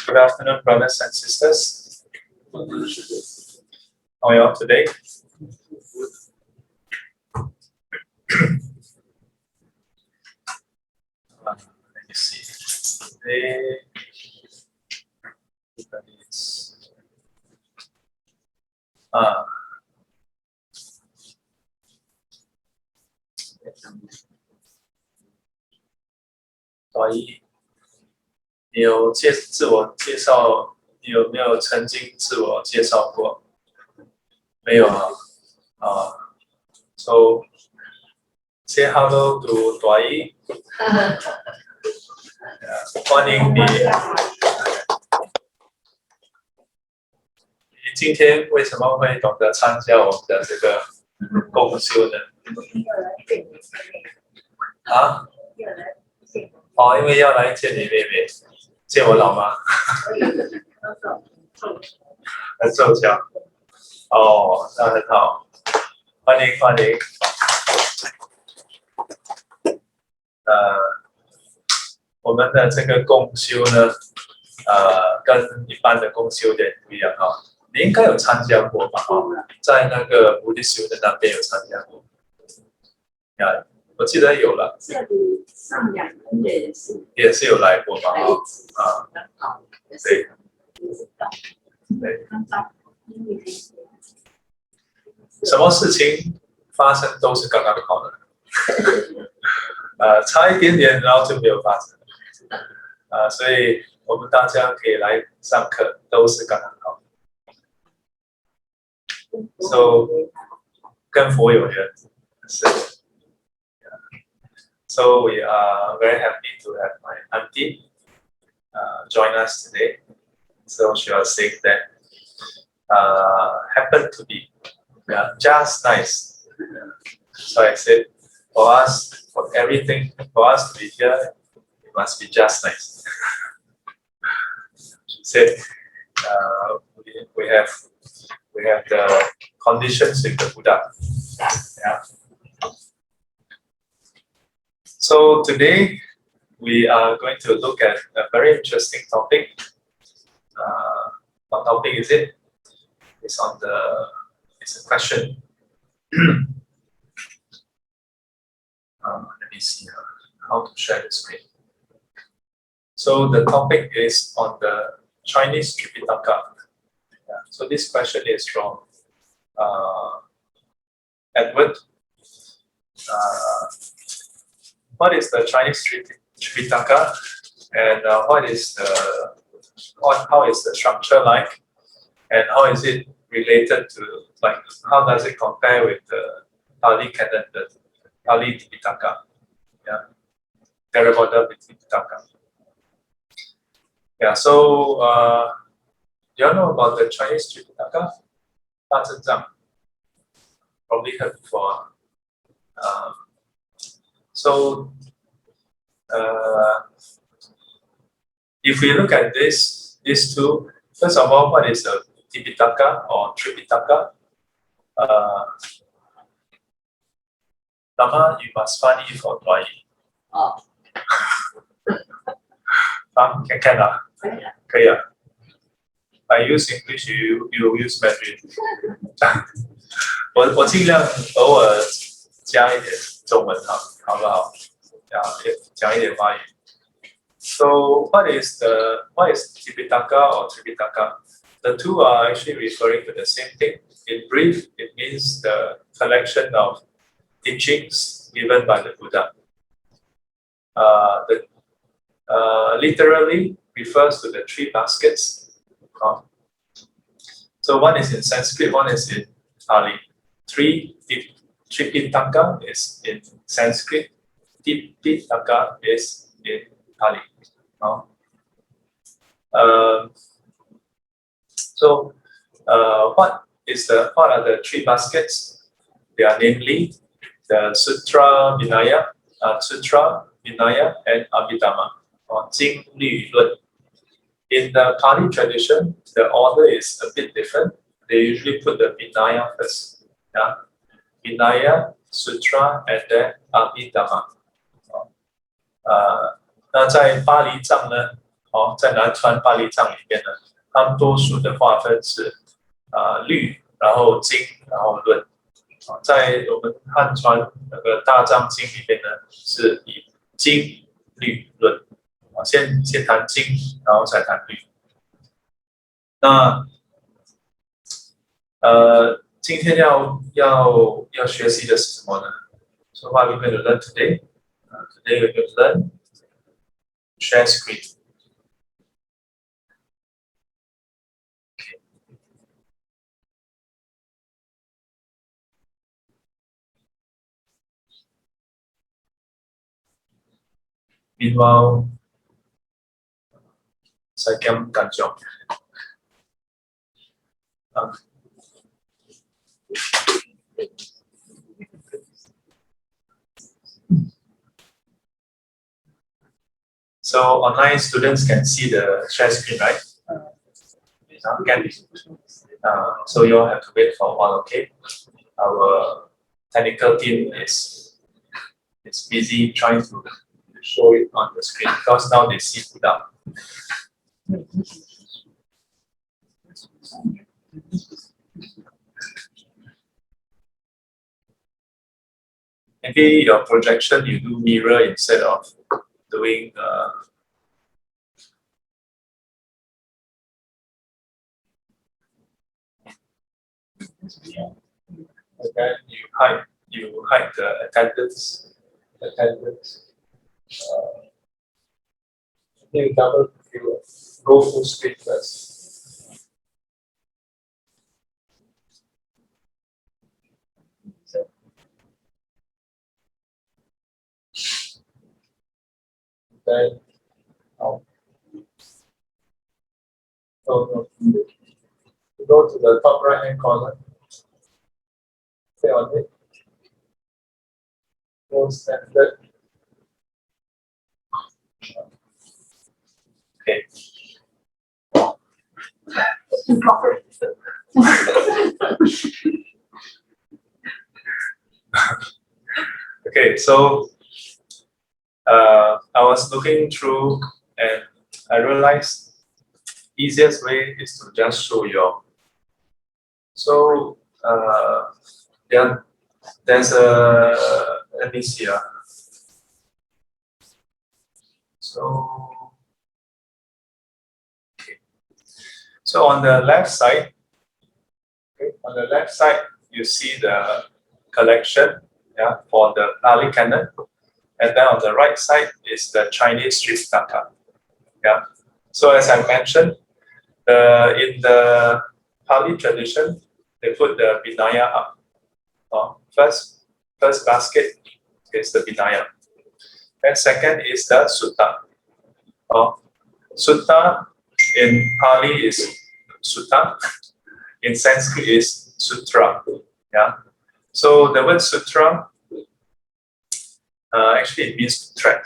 Good afternoon, brothers and sisters. How are you all today? Let me see. Today,所以你有自我介绍，你有没有曾经自我介绍过？没有啊。So say hello to 大姨。欢迎你。你今天为什么会懂得参加我们的这个共修呢？啊？因为要来见你妹妹，见我老妈。很受教。那很好，欢迎。我们的这个共修呢，跟一般的共修有点不一样哈。你应该有参加过吧？在那个菩提修的那边有参加过。我记得有了。上2个月也是有来过嘛？对。什么事情发生都是刚刚好的。差一点点，然后就没有发生。所以我们大家可以来上课，都是刚刚好。So 跟佛有缘是。So we are very happy to have my auntie join us today. So she was saying that happened to be just nice. So I said, for us, for everything, for us to be here, it must be just nice. She said, we have the conditions with the Buddha. Yeah. So today we are going to look at a very interesting topic. What topic is it? It's a question. Let me see how to share the screen. So the topic is on the Chinese Tripitaka. So this question is from Edward. What is the Chinese Tripitaka, and how is the structure like, and how is it related to, like, how does it compare with the Pali canon, the Pali Tipitaka? Theravada Tipitaka. So do you know about the Chinese Tripitaka? Probably heard before. So if we look at these two, first of all, what is a Tipitaka or Tripitaka? Lama, you must find it for Dwai. Can I use English, you use Mandarin. 我尽量偶尔加一点中文好不好？讲一点华语。So what is Tipitaka or Tripitaka? The two are actually referring to the same thing. In brief, it means the collection of teachings given by the Buddha. Literally refers to the 3 baskets. So one is in Sanskrit, one is in Pali. Tripitaka is in Sanskrit. Tipitaka is in Pali. What are the 3 baskets? They are namely the Sutra, Vinaya, and Abhidhamma, or Jing Lü Lun. In the Pali tradition, the order is a bit different. They usually put the Vinaya first. Vinaya, Sutra, and then Abhidhamma. 那在巴黎藏呢，在南传巴利藏里面呢，他们多数的划分是律，然后经，然后论。在我们汉传那个大藏经里面呢，是以经、律、论。先谈经，然后再谈律。那今天要学习的是什么呢？So what we're going to learn today? Today we're going to learn share screen. Okay. Meanwhile, saya kiam kanjong. So online students can see the share screen, right? Can. So you all have to wait for a while, okay? Our technical team is busy trying to show it on the screen because now they see it up. Maybe your projection you do mirror instead of doing and then you hide the attendance. You double view, go full screen first. Then go to the top right hand corner. Stay on it. Go standard. Okay. Okay, so I was looking through and I realized easiest way is to just show you all. So there's a, let me see. So okay. So on the left side, you see the collection, yeah, for the Pali canon, and then on the right side is the Chinese Tripitaka. Yeah. So as I mentioned, in the Pali tradition, they put the Vinaya up. First basket is the Vinaya. And second is the Sutta. Sutta in Pali is Sutta. In Sanskrit is Sutra. Yeah. So the word Sutra actually it means thread.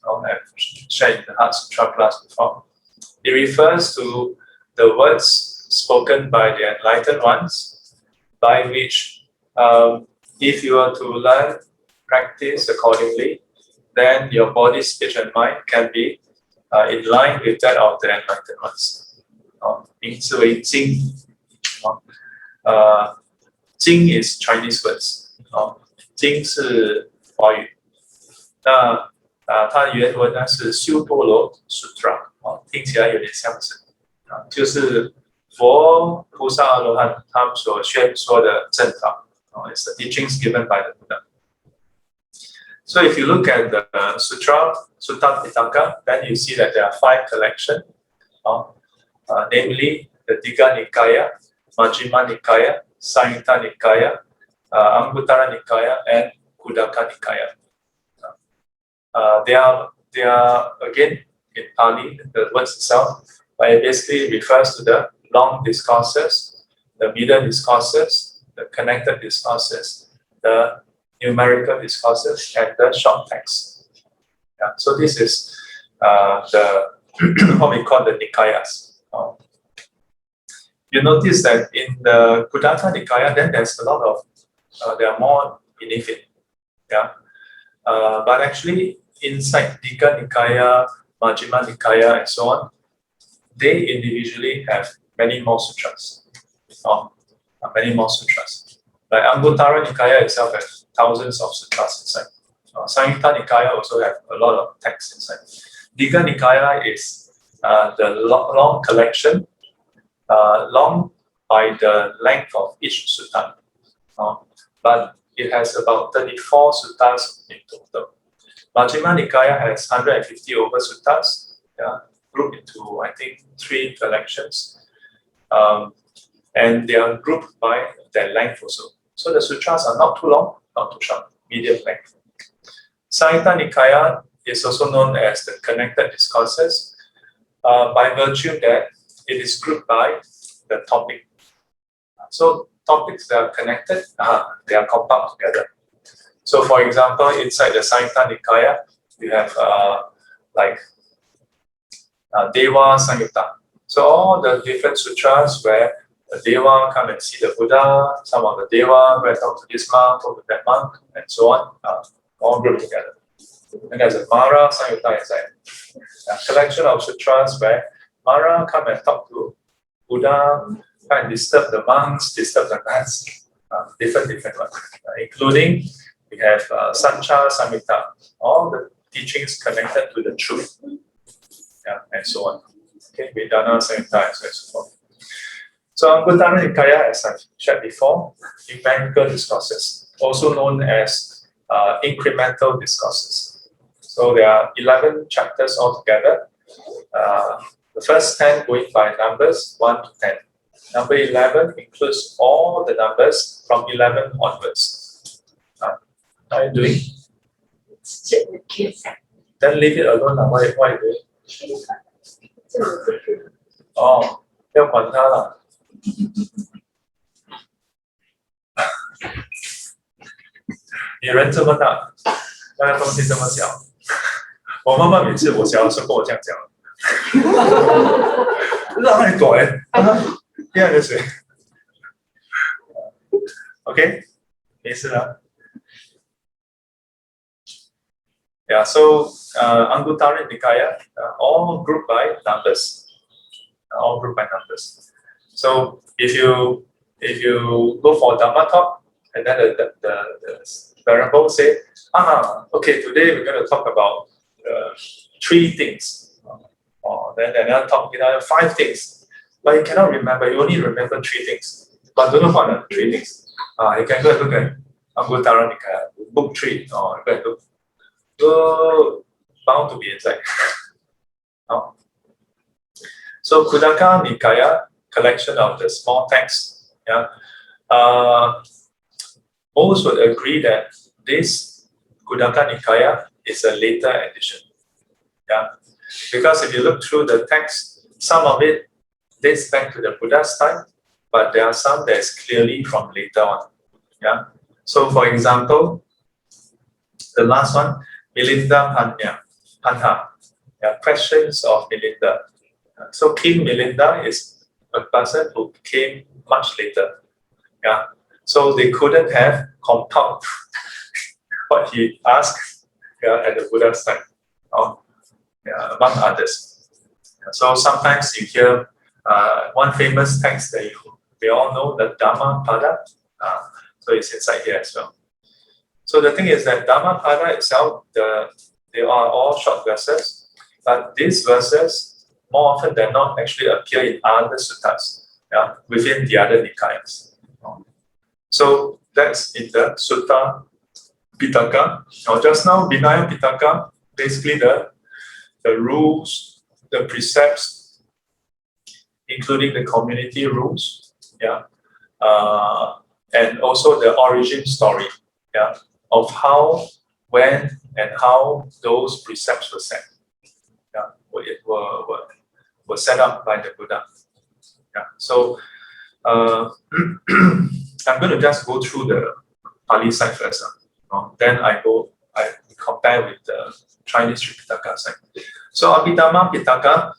I've shared in the Heart Sutra class before. It refers to the words spoken by the enlightened ones, by which if you are to learn, practice accordingly, then your body, speech, and mind can be in line with that of the enlightened ones. 名字为经. 经 is Chinese words. 经是华语。那它的原文呢是修多罗 Sutra， 听起来有点相似，就是佛菩萨阿罗汉他们所宣说的正法。It's the teachings given by the Buddha. So if you look at the Sutta Pitaka, then you see that there are 5 collections, namely the Digha Nikaya, Majjhima Nikaya, Samyutta Nikaya, Anguttara Nikaya, and Khuddaka Nikaya. They are again in Pali, the words itself, but it basically refers to the long discourses, the middle discourses, the connected discourses, the numerical discourses, and the short text. Yeah, so this is the what we call the Nikayas. You notice that in the Khuddaka Nikaya, then there's a lot of there are more beneath it. Yeah, but actually inside Digha Nikaya, Majjhima Nikaya, and so on, they individually have many more sutras. Many more sutras. Like Anguttara Nikaya itself has thousands of sutras inside. Samyutta Nikaya also have a lot of texts inside. Digha Nikaya is the long collection, long by the length of each sutta. But it has about 34 suttas in total. Majjhima Nikaya has 150 over suttas, grouped into, I think, 3 collections. And they are grouped by their length also. So the sutras are not too long, not too short, medium length. Samyutta Nikaya is also known as the connected discourses by virtue that it is grouped by the topic. So topics that are connected, they are compiled together. So for example, inside the Samyutta Nikaya, we have Deva Samyutta. So all the different sutras where the Deva come and see the Buddha, some of the Deva went talk to this monk, talk to that monk, and so on, all grouped together. And there's a Mara Samyutta inside. A collection of sutras where Mara come and talk to Buddha, come and disturb the monks, disturb the nuns, different ones, including we have Sancha Samyutta, all the teachings connected to the truth, and so on. Okay, Vedana Samyutta, and so forth. So Anguttara Nikaya, as I've shared before, numerical discourses, also known as incremental discourses. So there are 11 chapters altogether. The first 10 going by numbers 1 to 10. Number 11 includes all the numbers from 11 onwards. How are you doing? Then leave it alone. Why are you doing? Oh, 要管它啦。你人这么大，那个东西这么小。我妈妈每次我小的时候跟我这样讲，让你躲这样就是 ，OK， 没事了。Yeah, so Anguttara Nikaya, all grouped by numbers, all grouped by numbers. So if you go for Dhamma talk, and then the variable say, okay, today we're going to talk about 3 things, or then another talk, 5 things, but you cannot remember. You only remember 3 things, but don't know what are 3 things. You can go and look at Anguttara Nikaya, book 3, or go and look. Bound to be inside. So Khuddaka Nikaya, collection of the small texts. Most would agree that this Khuddaka Nikaya is a later edition. Because if you look through the text, some of it dates back to the Buddha's time, but there are some that is clearly from later on. So for example, the last one, Milinda Panha, questions of Milinda. So King Milinda is a person who came much later. So they couldn't have compiled what he asked at the Buddha's time, among others. So sometimes you hear one famous text that we all know, the Dhammapada. So it's inside here as well. So the thing is that Dhammapada itself, they are all short verses, but these verses, more often than not, actually appear in other suttas, within the other Nikayas. So that's in the Sutta Pitaka. Now just now, Vinaya Pitaka, basically the rules, the precepts, including the community rules, and also the origin story, of how, when, and how those precepts were set. Were set up by the Buddha. So I'm going to just go through the Pali side first. Then I compare with the Chinese Tripitaka side. So Abhidhamma Pitaka,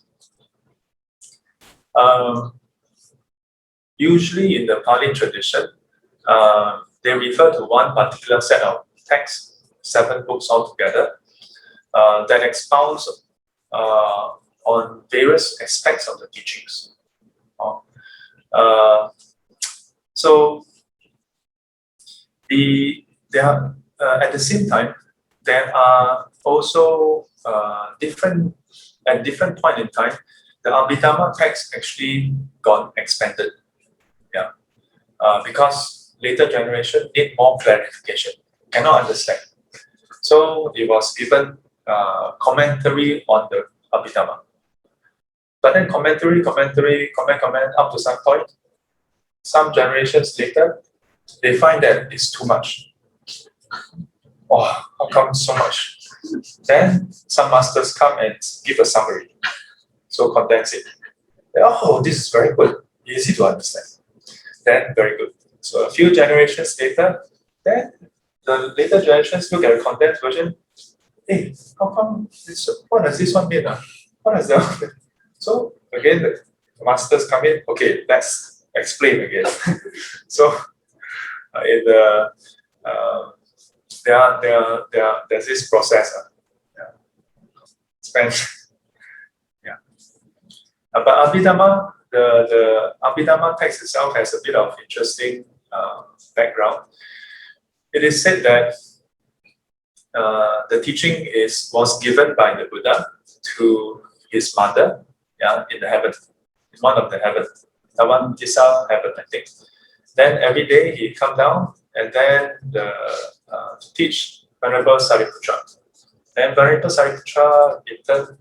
usually in the Pali tradition, they refer to one particular set of texts, 7 books altogether, that expounds on various aspects of the teachings. So at the same time, there are also at different point in time, the Abhidhamma text actually got expanded. Yeah, because later generation need more clarification, cannot understand. So it was given commentary on the Abhidhamma. But then comment up to some point. Some generations later, they find that it's too much. Oh, how come so much? Then some masters come and give a summary. So condense it. Oh, this is very good. Easy to understand. Then very good. So a few generations later, then the later generations look at a condensed version. Hey, how come what does this one mean? What does that one mean? So again, the masters come in. Okay, let's explain again. So there's this process. But Abhidhamma, the Abhidhamma text itself has a bit of interesting background. It is said that the teaching was given by the Buddha to his mother, in the heaven, in one of the heavens, Tisa heaven, I think. Then every day he come down and then to teach Venerable Sariputra. Then Venerable Sariputra in turn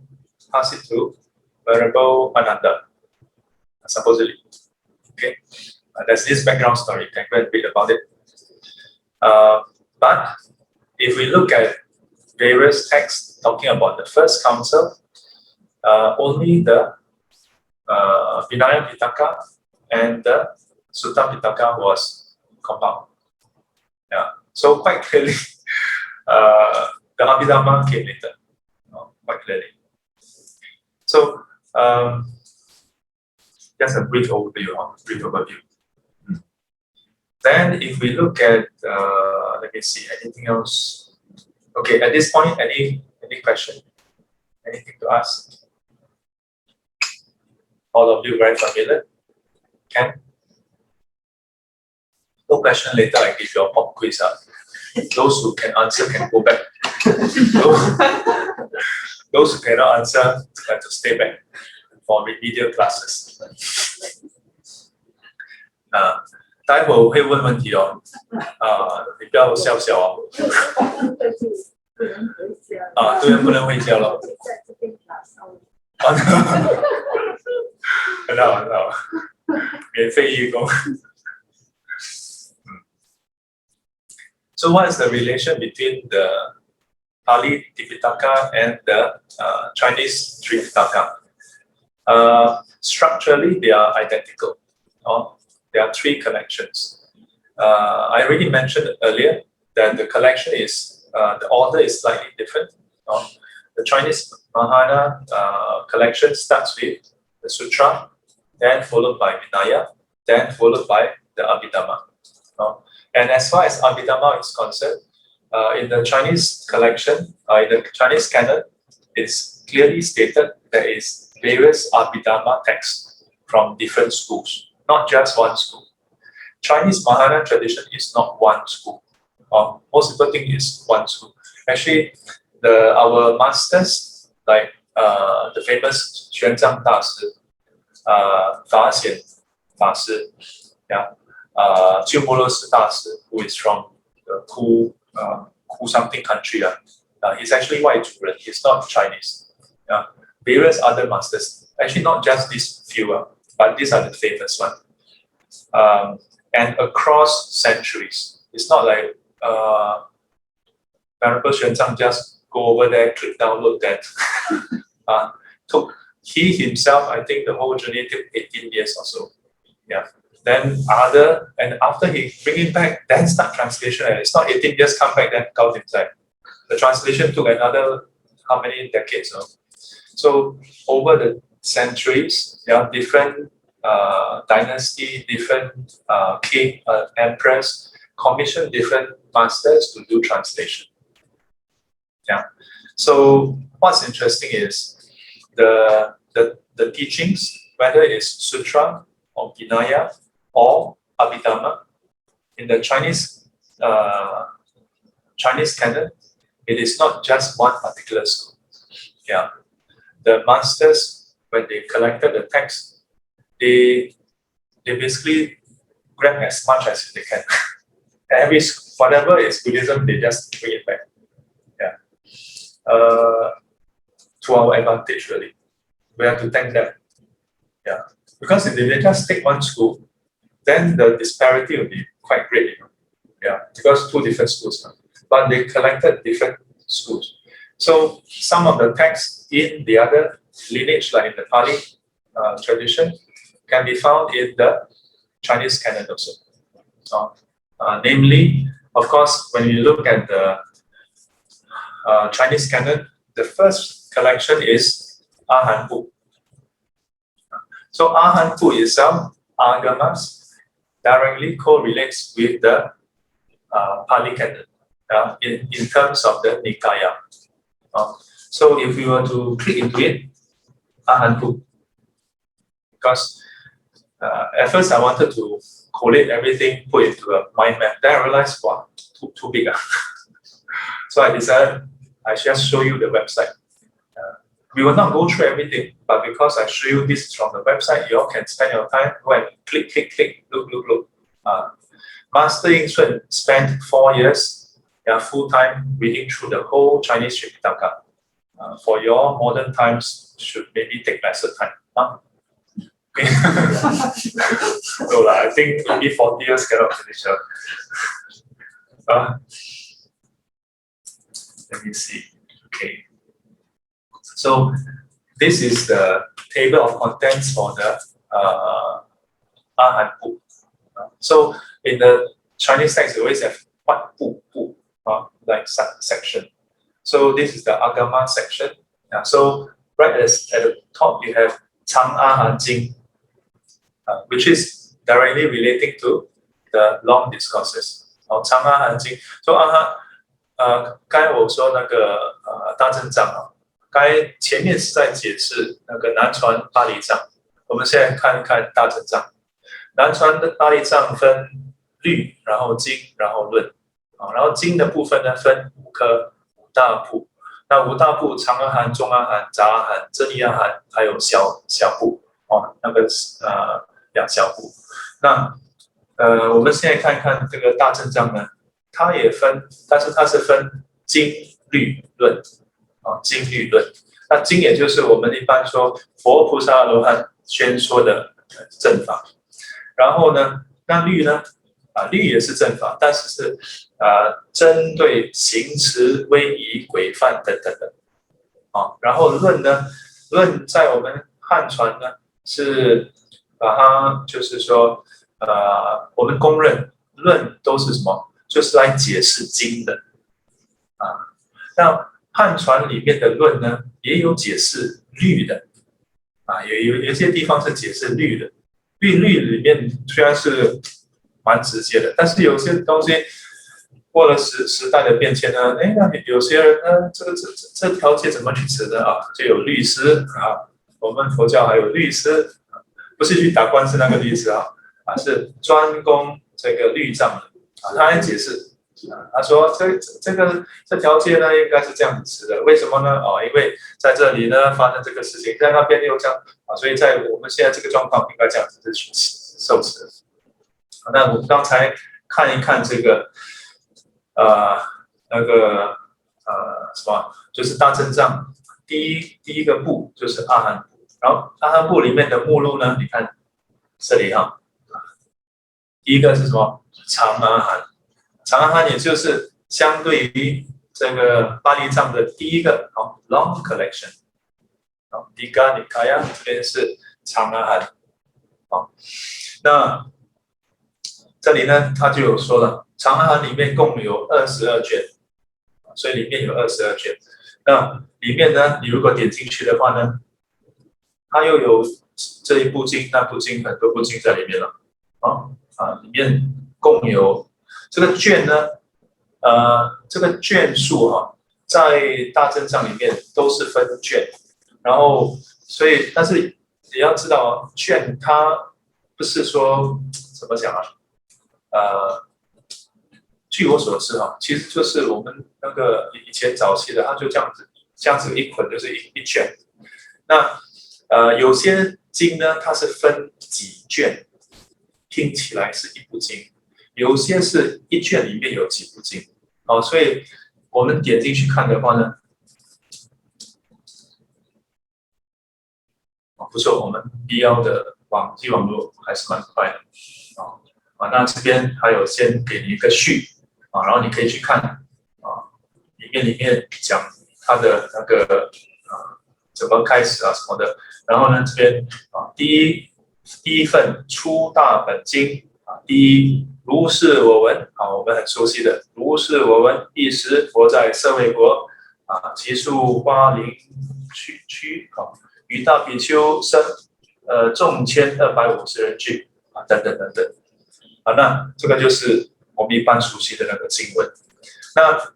pass it to Venerable Ananda, supposedly. Okay, there's this background story. You can go and read about it. But if we look at various texts talking about the first council, only the Vinaya Pitaka and the Sutta Pitaka was compiled. Yeah. So quite clearly, the Abhidhamma came later. Quite clearly. So just a brief overview. Then if we look at, let me see, anything else? Okay, at this point, any question? Anything to ask? All of you very familiar? Can? No question later, I give you a pop quiz. Those who can answer can go back. Those who cannot answer have to stay back for remedial classes. 待会我会问问题哦，你不要笑笑哦。对人不能回家咯。很好，免费义工。So what is the relation between the Pali Tipitaka and the Chinese Tripitaka? Structurally, they are identical. There are three collections. I already mentioned earlier that the collection is, the order is slightly different. The Chinese Mahayana collection starts with the Sutra, then followed by Vinaya, then followed by the Abhidhamma. And as far as Abhidhamma is concerned, in the Chinese collection, in the Chinese canon, it's clearly stated there is various Abhidhamma texts from different schools, not just one school. Chinese Mahayana tradition is not one school. Most people think it's one school. Actually, our masters, like the famous Xuanzang Dashi, Fa Xian Dashi, Qiumolos Dashi, who is from the Ku something country. He's actually White Zhuren, he's not Chinese. Various other masters, actually not just these few, but these are the famous ones. And across centuries, it's not like Venerable Xuanzang just go over there, click download that. He himself, I think the whole journey took 18 years or so. Yeah. Then after he bring it back, then start translation. It's not 18 years come back, then go inside. The translation took another how many decades? So over the centuries, different dynasty, different king, empress, commission different masters to do translation. Yeah. So what's interesting is the teachings, whether it's sutra or vinaya or abhidhamma, in the Chinese canon, it is not just one particular school. Yeah, the masters, when they collected the text, they basically grab as much as they can. Whatever is Buddhism, they just bring it back. Yeah, to our advantage really. We have to thank them. Yeah, because if they just take one school, then the disparity will be quite great. Yeah, because two different schools, but they collected different schools. So some of the texts in the other lineage, like in the Pali tradition, can be found in the Chinese canon also. Namely, of course, when you look at the Chinese canon, the first collection is Ahanpu. So Ahanpu itself, Agamas, directly correlates with the Pali canon in terms of the Nikaya. So if we were to click into it, Ahanpu, because at first I wanted to collate everything, put it into a mind map. Then I realized, wow, too big. So I decided I just show you the website. We will not go through everything, but because I show you this from the website, you all can spend your time, go and click, look. Master Ying Sun spent 4 years, full-time reading through the whole Chinese Tripitaka. For your modern times, should maybe take lesser time. Okay. So I think maybe 40 years cannot finish. Let me see. Okay. So this is the table of contents for the Ahanpu. So in the Chinese text, we always have what bu, like section. So this is the Agama section. So right at the top, you have Chang Ahan Jing, which is directly relating to the long discourses. Chang Ahan Jing. So刚才我说那个大正藏前面是在解释那个南传巴黎藏，我们现在看一看大正藏。南传的巴黎藏分律，然后经，然后论，然后经的部分呢分5科5大部。那5大部，长阿含、中阿含、杂阿含、真义阿含，还有小部那个小部。那我们现在看一看这个大正藏呢，它也分，但是它是分经、律、论。经律论，那经也就是我们一般说佛菩萨罗汉宣说的正法，然后呢，那律呢，律也是正法，但是是针对行持、威仪、规范等等的，然后论呢，论在我们汉传呢是把它就是说我们公认论都是什么，就是来解释经的那汉传里面的论呢，也有解释律的，有一些地方是解释律的。律里面虽然是蛮直接的，但是有些东西过了时代的变迁呢，那有些人呢，这条街怎么去持的就有律师我们佛教还有律师，不是去打官司那个律师是专攻这个律藏的他来解释。他说这条街呢应该是这样子持的，为什么呢？因为在这里呢发生这个事情，在那边又这样所以在我们现在这个状况应该这样子去受持。那我们刚才看一看这个什么，就是大正藏第一个部就是阿含部，然后阿含部里面的目录呢，你看这里第一个是什么？长阿含。长阿含也就是相对于这个巴黎藏的第一个long collection，Diga Nikaya 这边是长阿含，那这里呢他就有说了，长阿含里面共有22卷，所以里面有22卷。那里面呢，你如果点进去的话呢，它又有这一部经、那部经，很多部经在里面了，里面共有。这个卷呢，这个卷数在大正藏里面都是分卷，然后所以但是也要知道卷它不是说怎么讲啊，据我所知哈，其实就是我们那个以前早期的，它就这样子一捆就是一卷。那有些经呢，它是分几卷，听起来是一部经，有些是一卷里面有几部经。哦，所以我们点进去看的话呢，不错，我们必要的网络还是蛮快的。那这边还有先给你一个序然后你可以去看里面讲它的那个怎么开始什么的。然后呢，这边第一份出大本经第一如是我闻我们很熟悉的如是我闻，一时佛在舍卫国其数花林区与大比丘生众1250人聚等等等等那这个就是我们一般熟悉的那个经文。那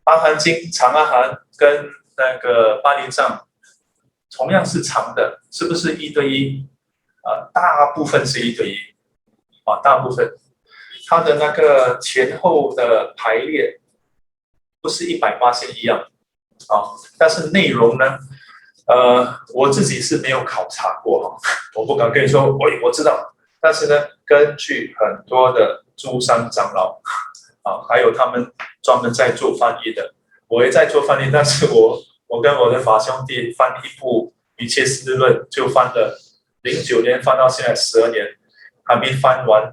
阿含经长阿含跟那个巴林藏同样是长的，是不是1对1？大部分是1对1大部分它的那个前后的排列不是100%一样但是内容呢，我自己是没有考察过我不敢跟你说，我知道，但是呢，根据很多的诸山长老还有他们专门在做翻译的，我也在做翻译，但是我跟我的法兄弟翻一部《瑜伽师论》，就翻了09年，翻到现在12年，还没翻完。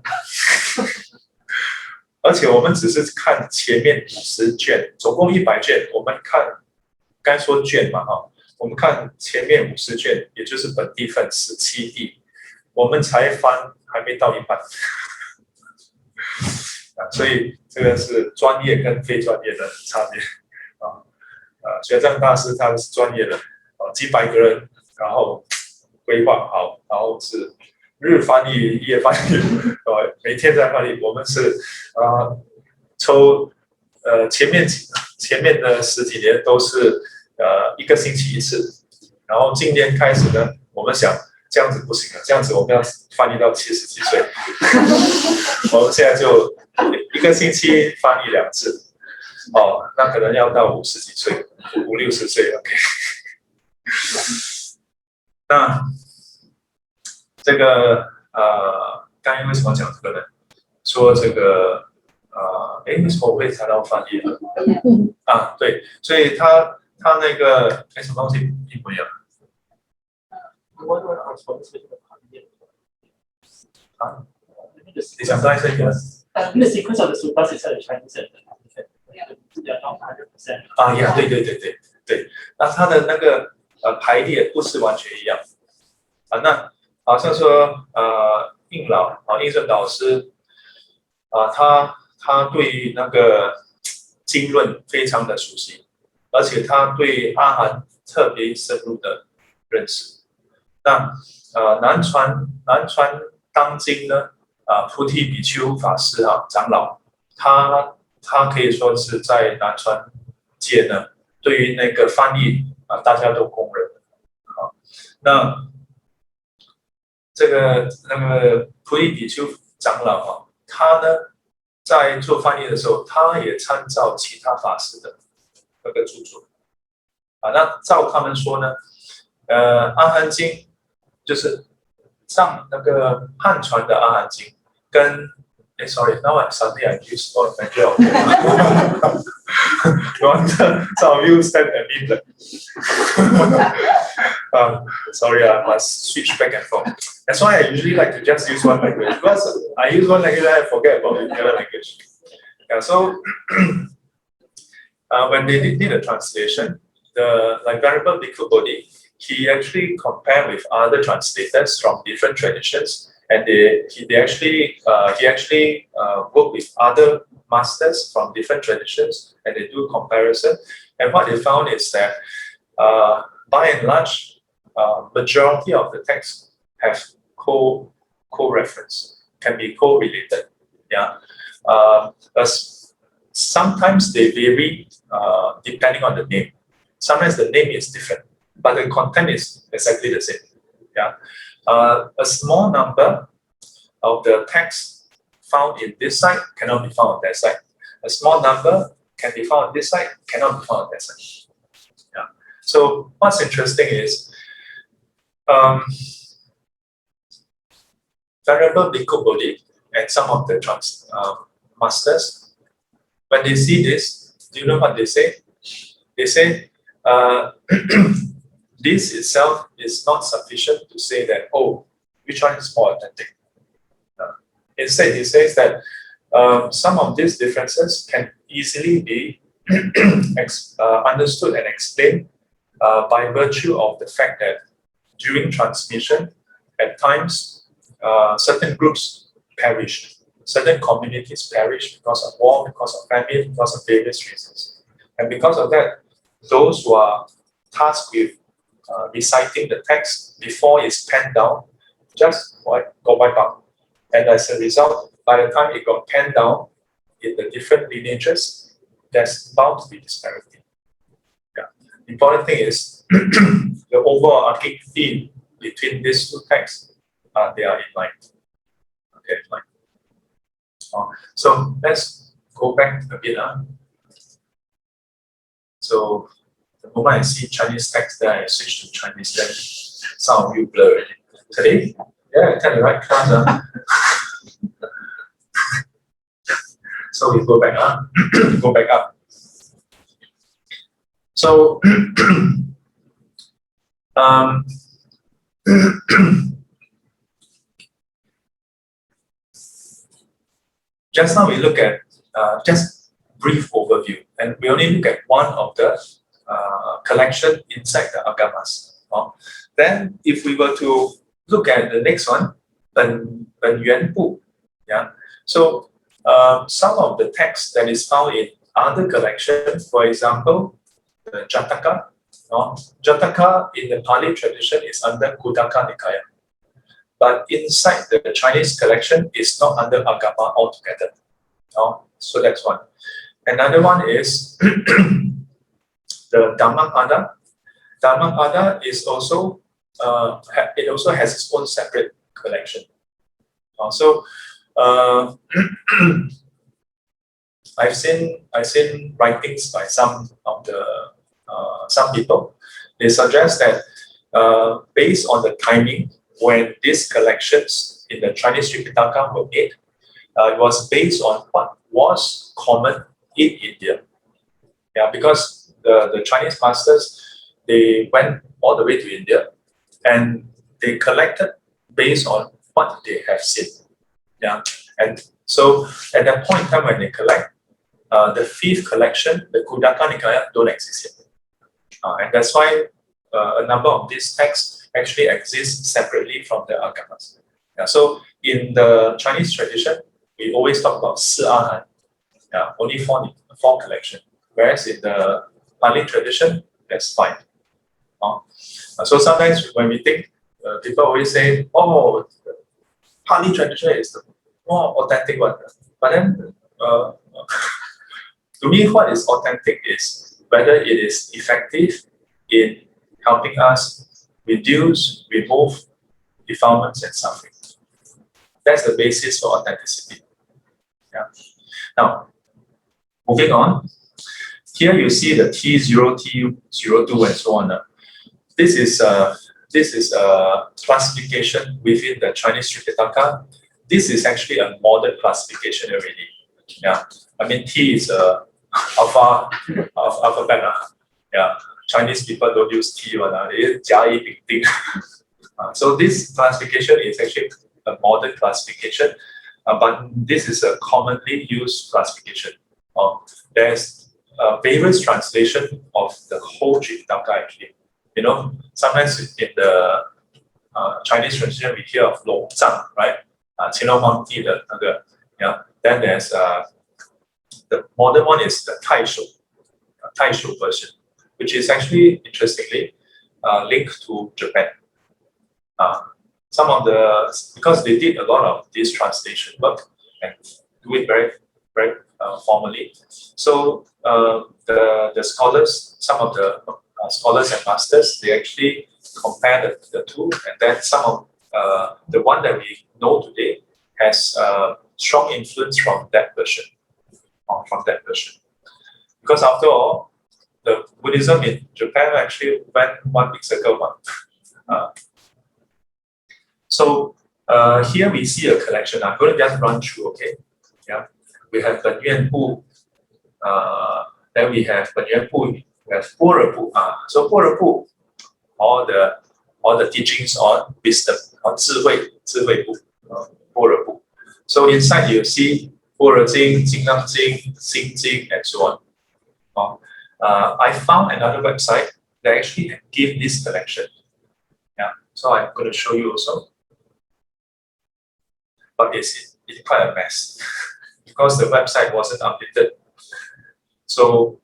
而且我们只是看前面50卷，总共100卷，我们看该说卷嘛我们看前面50卷，也就是本地分17地，我们才翻，还没到一半。所以这个是专业跟非专业的差别玄奘大师他是专业的几百个人，然后规划好，然后是日翻译、夜翻译每天在翻译。我们是抽前面的10几年都是1个星期1次，然后今年开始呢，我们想这样子不行这样子我们要翻译到70几岁，我们现在就1个星期翻译2次，那可能要到50几岁，50、60岁 OK。那这个刚才为什么讲这个呢？说这个为什么我会谈到翻译呢？对，所以他那个什么东西一模一样？你想再说一遍？The sequence of the sutras is a Chinese and对，那他的那个排列不是完全一样那好像说应顺老师他对于那个经论非常的熟悉，而且他对阿含特别深入的认识。那南传当今呢菩提比丘法师长老，他可以说是在南传界呢，对于那个翻译大家都公认那这个那个菩提比丘长老他呢在做翻译的时候，他也参照其他法师的那个著作那照他们说呢，阿含经就是上那个汉传的阿含经跟now suddenly I use Nigel. So I use that in England. Sorry, I must switch back and forth. That's why I usually like to just use one language. Because I use one language and I forget about the other language. So when they did a translation, the Venerable Bhikkhu Bodhi, he actually compared with other translators from different traditions. And he actually work with other masters from different traditions, and they do comparison. And what they found is that, by and large, majority of the texts have co-reference, can be co-related. But sometimes they vary depending on the name. Sometimes the name is different. but the content is exactly the same. Yeah, a small number of the text found in this site cannot be found on that site. A small number can be found on this site, cannot be found on that site. Yeah. So what's interesting is Venerable Bhikkhu Bodhi and some of the masters, when they see this, do you know what they say? They say, this itself is not sufficient to say that, oh, which one is more authentic. Instead, he says that some of these differences can easily be understood and explained by virtue of the fact that during transmission, at times, certain groups perished, certain communities perished because of war, because of famine, because of various reasons. And because of that, those who are tasked with reciting the text before it's penned down just got wiped out. And as a result, by the time it got penned down in the different lineages, there's bound to be disparity. Yeah. The important thing is the overarching theme between these two texts, they are in line. Okay, fine. So let's go back a bit. So the moment I see Chinese text, then I switch to Chinese, then some of you blur already. Today? Yeah, I tell the right class. So we go back up. Go back up. So just now we look at just brief overview, and we only look at one of the collection inside the agamas. Then, if we were to look at the next one, Ben Yuan Bu, yeah. So some of the text that is found in other collections, for example, the Jataka. Jataka in the Pali tradition is under Kudaka Nikaya, but inside the Chinese collection is not under Agama altogether. So that's one. Another one is the Dhammapada. Dhammapada is also it also has its own separate collection. So I've seen writings by some of the some people. They suggest that based on the timing when these collections in the Chinese Tripitaka were made, it was based on what was common in India. Yeah, because the Chinese masters, they went all the way to India and they collected based on what they have seen. Yeah, and so at that point in time when they collect, the fifth collection, the Kudaka Nikaya, don't exist yet. And that's why a number of these texts actually exist separately from the agamas. Yeah, so in the Chinese tradition, we always talk about Si Ahan, yeah, only four collection. Whereas in the Pali tradition, there's 5. So sometimes when we think, people always say, oh, the Pali tradition is the more authentic one. But then, to me, what is authentic is whether it is effective in helping us reduce, remove defilements and suffering. That's the basis for authenticity. Yeah. Now, moving on. Here you see the T0, T02, and so on. This is a classification within the Chinese Tripitaka. This is actually a modern classification already. Yeah, I mean T is a alphabet. Yeah, Chinese people don't use T one. They use Jia Yi Bing Ding. So this classification is actually a modern classification, but this is a commonly used classification. There's various translation of the whole Tripitaka actually. You know, sometimes in the Chinese tradition we hear of Long Zhang, right? Yeah. Then there's the modern one is the Taishu version, which is actually interestingly linked to Japan. Some of because they did a lot of this translation work and do it very formally. So the scholars, some of the scholars and masters, they actually compare the two, and then some of the one that we know today has strong influence from that version, Because after all, the Buddhism in Japan actually went one big circle one. So here we see a collection. I'm going to just run through, okay? Yeah, we have Ben Yuan Bu, then we have Ben Yuan Bu, we have Po Re Bu. So Po Re Bu, all the teachings on wisdom, on 智慧 Bu, Po Re Bu. So inside you see Po Re Jing, Jing Nam Jing, Xing Jing, and so on. I found another website that actually give this collection. Yeah, so I'm going to show you also. But it's quite a mess because the website wasn't updated. So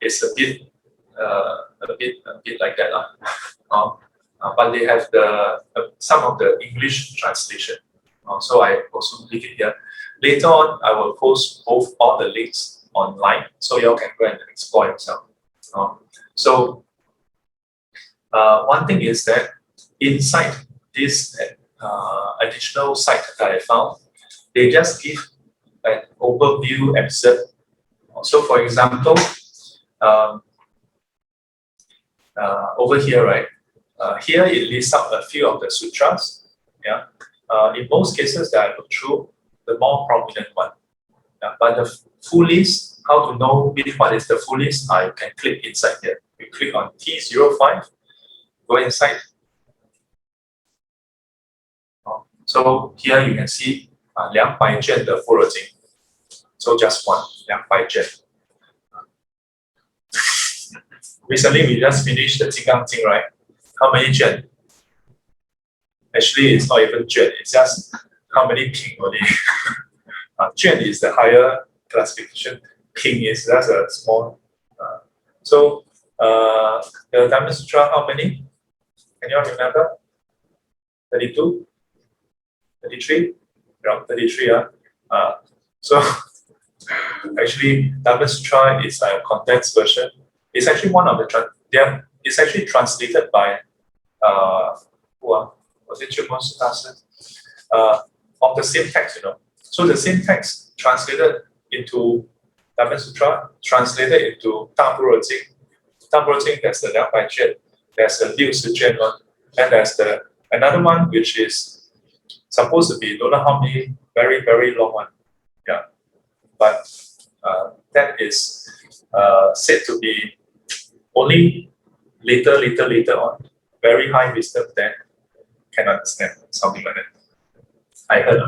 it's a bit like that. But they have some of the English translation. So I also leave it here. Later on, I will post all the links online so you all can go and explore yourself. So one thing is that inside this additional site that I found, they just give an overview excerpt. So for example, over here, right? Here it lists out a few of the sutras. Yeah. In most cases that I look through, the more prominent one. Yeah. But the full list, how to know which one is the full list? You can click inside here. You click on T05, go inside. So here you can see 200卷的般若经. So just one, 200卷. Recently we just finished the 金刚经, right? How many 卷? Actually, it's not even 卷, it's just how many king only. 卷 is the higher classification, king is just a small. So the Dhamma Sutra, how many? Can you all remember? 32? 33? Around 33, so actually, Dhamma Sutra is a condensed version. It's actually one of the it's actually translated by was it Chimon Sutasa? Of the same text, So the same text translated into Dhamma Sutra, translated into 大般若经. 大般若经, there's the 200卷, there's the 60卷 one, and there's another one which is supposed to be don't know how many very, very long one. Yeah. But that is said to be only later on, very high wisdom, then can understand something like that. I heard.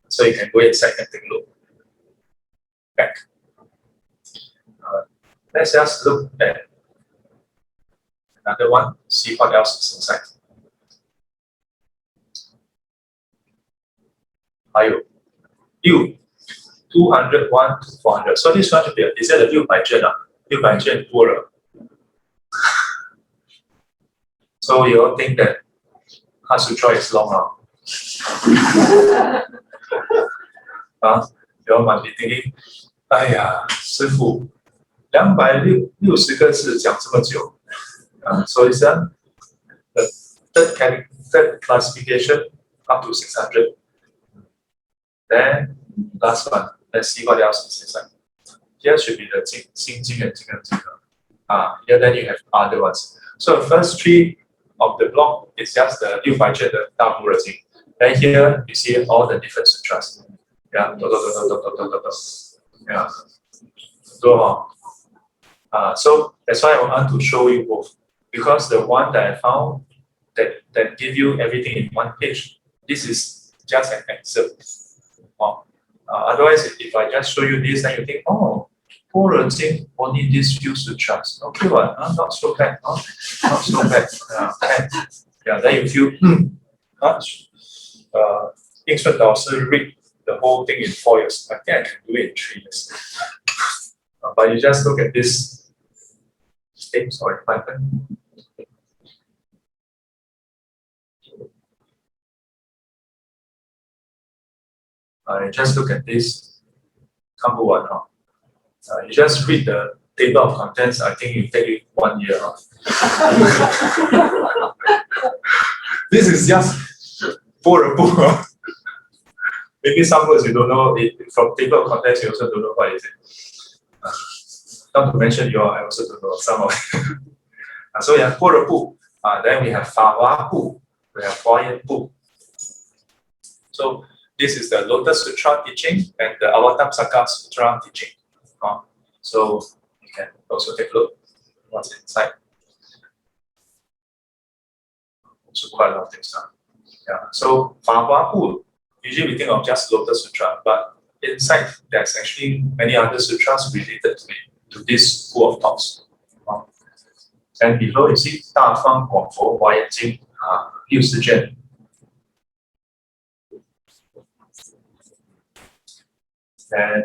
So you can go inside and take a look. Back. Let's just look at another one, see what else is inside. 还有6 201 to 400. So this one should be, is that the 600卷600卷般若. So you all think that Sutra is long now? You all must be thinking, 哎呀，师父260个字讲这么久. So it's the third classification up to 600. Then last one, let's see what else is inside. Here should be the Xing Jing and Jing Jing. Here then you have other ones. So the first 3 of the block is just the 600的大般若经. Then here you see all the different sutras. Yeah, yeah. So that's why I want to show you both, because the one that I found that give you everything in one page, this is just an excerpt. Otherwise, if I just show you this, then you think, oh,般若经 only these few sutras. Okay, well, not so bad, not so bad. Yeah, then you feel, Ying Sun Dao Shi read the whole thing in 4 years. I think I can do it in 3 years. But you just look at this. Sorry, 5 minutes. Just look at this. You just read table of contents, I think it take you 1 year. This is just 波人部. Maybe some words you don't know. From table of contents, you also don't know what is it. Not to mention I also don't know some of it. So we have 波人部. Then we have 法华部. We have 华严部. So this is the Lotus Sutra teaching and the Avatamsaka Sutra teaching. So you can also take a look what's inside. Also quite a lot of things. Yeah. So 法华部, usually we think of just Lotus Sutra, but inside there's actually many other sutras related to this school of thoughts. And below you see 大方广佛华严经60卷. And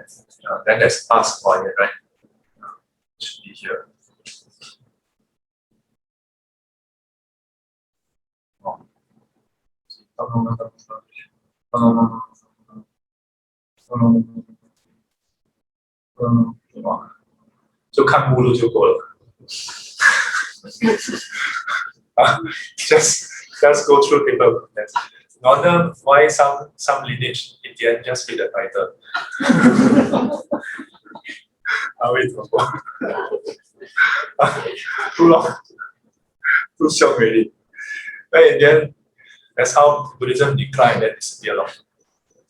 then there's Ask Huayan, right? Should be here. So 看目录就够了。just go through table of contents. Wonder why some lineage in the end just read the title. Too long, too short already. But in the end, that's how Buddhism declined and disappeared long.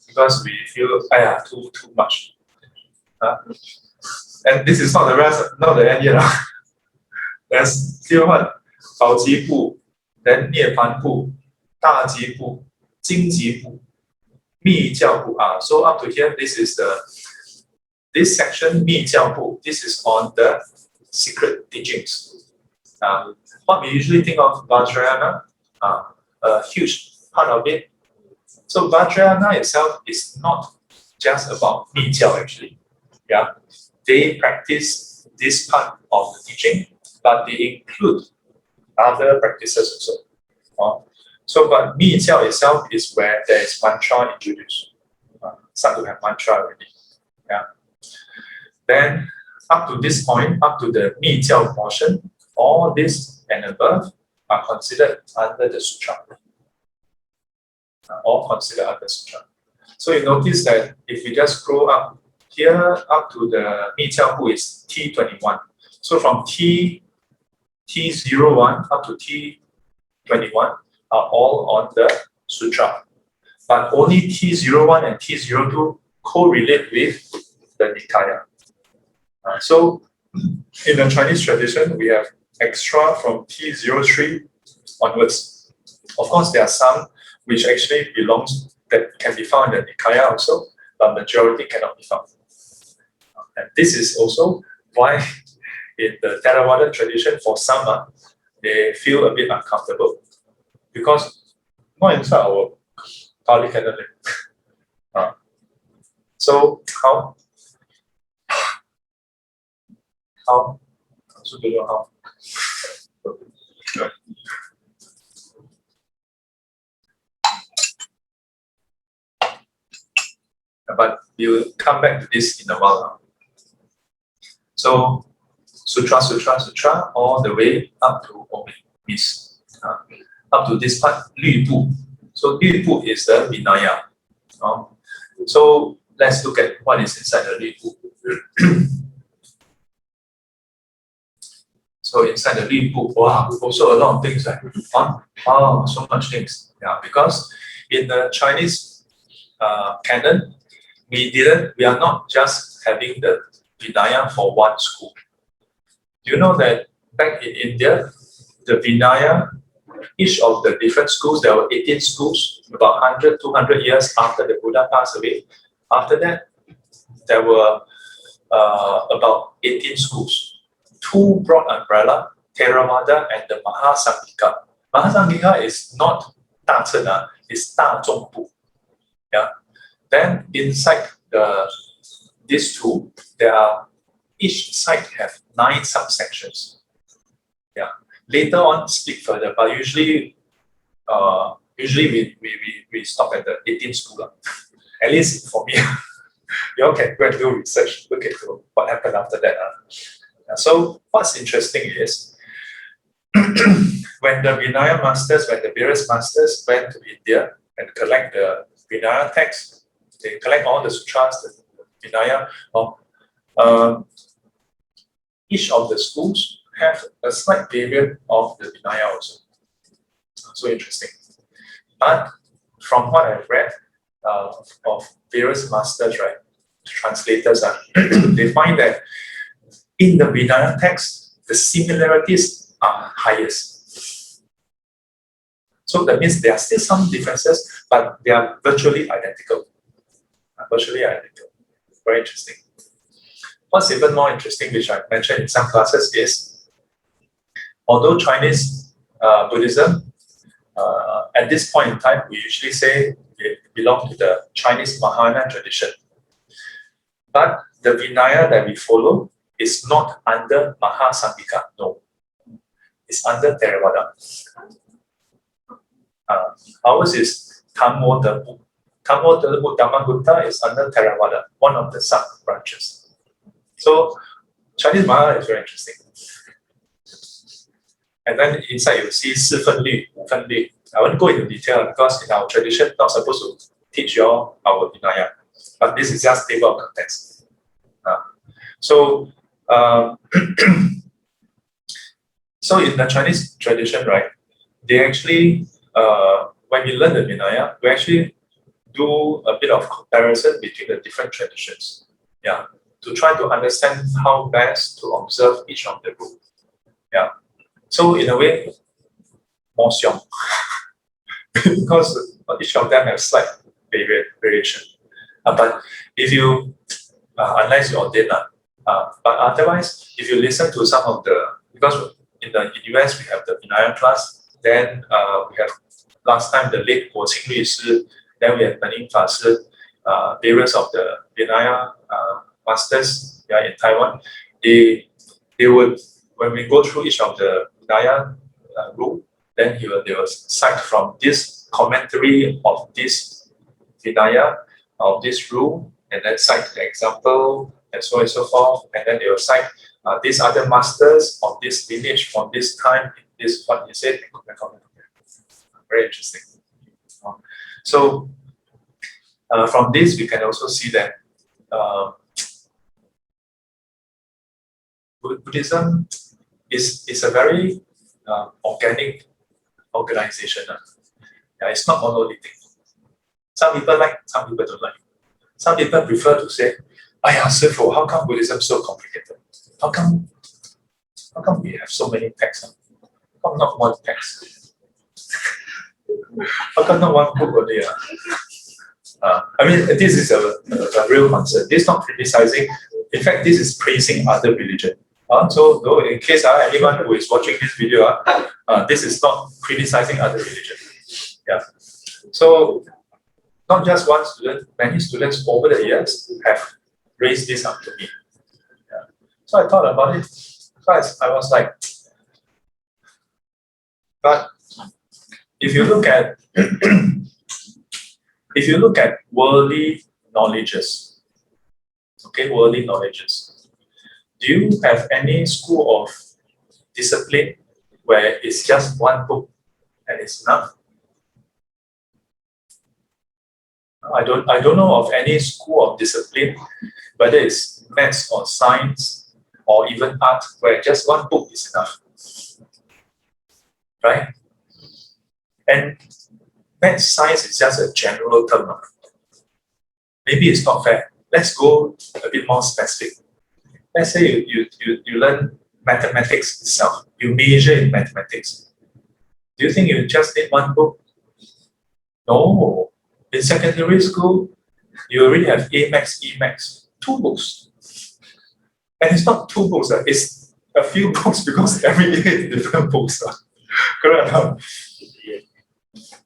Because we feel too much. And this is not the rest, not the end yet. There's still what? 宝积部, then 涅槃部, 大积部, 经集部, 密教部. So up to here, this section 密教部. This is on the secret teachings. What we usually think of Vajrayana, a huge part of it. So Vajrayana itself is not just about 密教actually. Yeah, they practice this part of the teaching, but they include other practices also. So, but 密教 itself is where there is mantra introduced. Start to have mantra already. Yeah. Then up to this point, up to the 密教 portion, all this and above are considered under the sutra. All considered under sutra. So you notice that if you just scroll up here, up to the 密教部is T21. So from T01 up to T21 are all on the sutra. But only T01 and T02 correlate with the Nikaya. So in the Chinese tradition, we have extra from T03 onwards. Of course, there are some which actually belongs that can be found in the Nikaya also, but majority cannot be found. And this is also why in the Theravada tradition, for some, they feel a bit uncomfortable because not inside our Pali canon. So how? I also don't know how. But we'll come back to this in a while. So sutra, all the way up to Omis. Up to this part, 律部. So 律部 is the Vinaya. So let's look at what is inside the 律部. So inside the 律部, wow, also a lot of things, right? Wow, so much things. Yeah, because in the Chinese canon, we are not just having the Vinaya for one school. Do you know that back in India, the Vinaya, each of the different schools, there were 18 schools, about 100, 200 years after the Buddha passed away. After that, there were about 18 schools. Two broad umbrella, Theravada and the Mahasanghika. Mahasanghika is not 大乘, it's 大众部. Yeah. Then inside these two, each side have 9 subsections. Yeah. Later on, speak further, but usually we stop at the 18th school. At least for me, you all can go and do research, look at what happened after that. So what's interesting is when the Vinaya masters, when the various masters went to India and collect the Vinaya text, they collect all the sutras, the Vinaya, each of the schools have a slight variant of the Vinaya also. So interesting. But from what I've read of various masters, right, translators, they find that in the Vinaya text, the similarities are highest. So that means there are still some differences, but they are virtually identical. Virtually identical. Very interesting. What's even more interesting, which I mentioned in some classes, is although Chinese Buddhism, at this point in time, we usually say it belongs to the Chinese Mahayana tradition. But the Vinaya that we follow is not under Mahasamgika, no. It's under Theravada. Ours is Dhammo Dhammagutta is under Theravada, one of the sub-branches. So Chinese Mahayana is very interesting. And then inside you see 四分律, 五分律. I won't go into detail because in our tradition, not supposed to teach you all our Vinaya. But this is just table of contents. So in the Chinese tradition, right, they actually, when you learn the Vinaya, we actually do a bit of comparison between the different traditions, to try to understand how best to observe each of the rules. So in a way, more xiong, because each of them have slight variation. But if you, unless you ordain, but otherwise, if you listen to some of the, because in the US we have the Vinaya class, then we have last time the late Guo Qing Lü Shi, then we have Bening Fa Shi, various of the Vinaya masters in Taiwan. They would, when we go through each of the Vinaya rule, then they will cite from this commentary of this Vinaya, of this rule, and then cite the example, and so on and so forth, and then they will cite these other masters of this lineage from this time, this what you said. Very interesting. So from this, we can also see that Buddhism is a very organic organization. It's not monolithic. Some people like, some people don't like. Some people prefer to say, "Aya, Sifu, how come Buddhism is so complicated? How come we have so many texts? How come not one text? How come not one book only?" I mean, this is a real concern. This is not criticizing. In fact, this is praising other religion. So in case anyone who is watching this video, this is not criticizing other religion. So not just one student, many students over the years have raised this up to me. So I thought about it. So I was like, but if you look at worldly knowledges, worldly knowledges, do you have any school of discipline where it's just one book and it's enough? I don't know of any school of discipline, whether it's maths or science or even art, where just one book is enough, right? And maths, science is just a general term. Maybe it's not fair. Let's go a bit more specific. Let's say you learn mathematics itself. You major in mathematics. Do you think you just need one book? No. In secondary school, you already have A Max, E Max, 2 books. And it's not 2 books, it's a few books because every year is different books. Correct?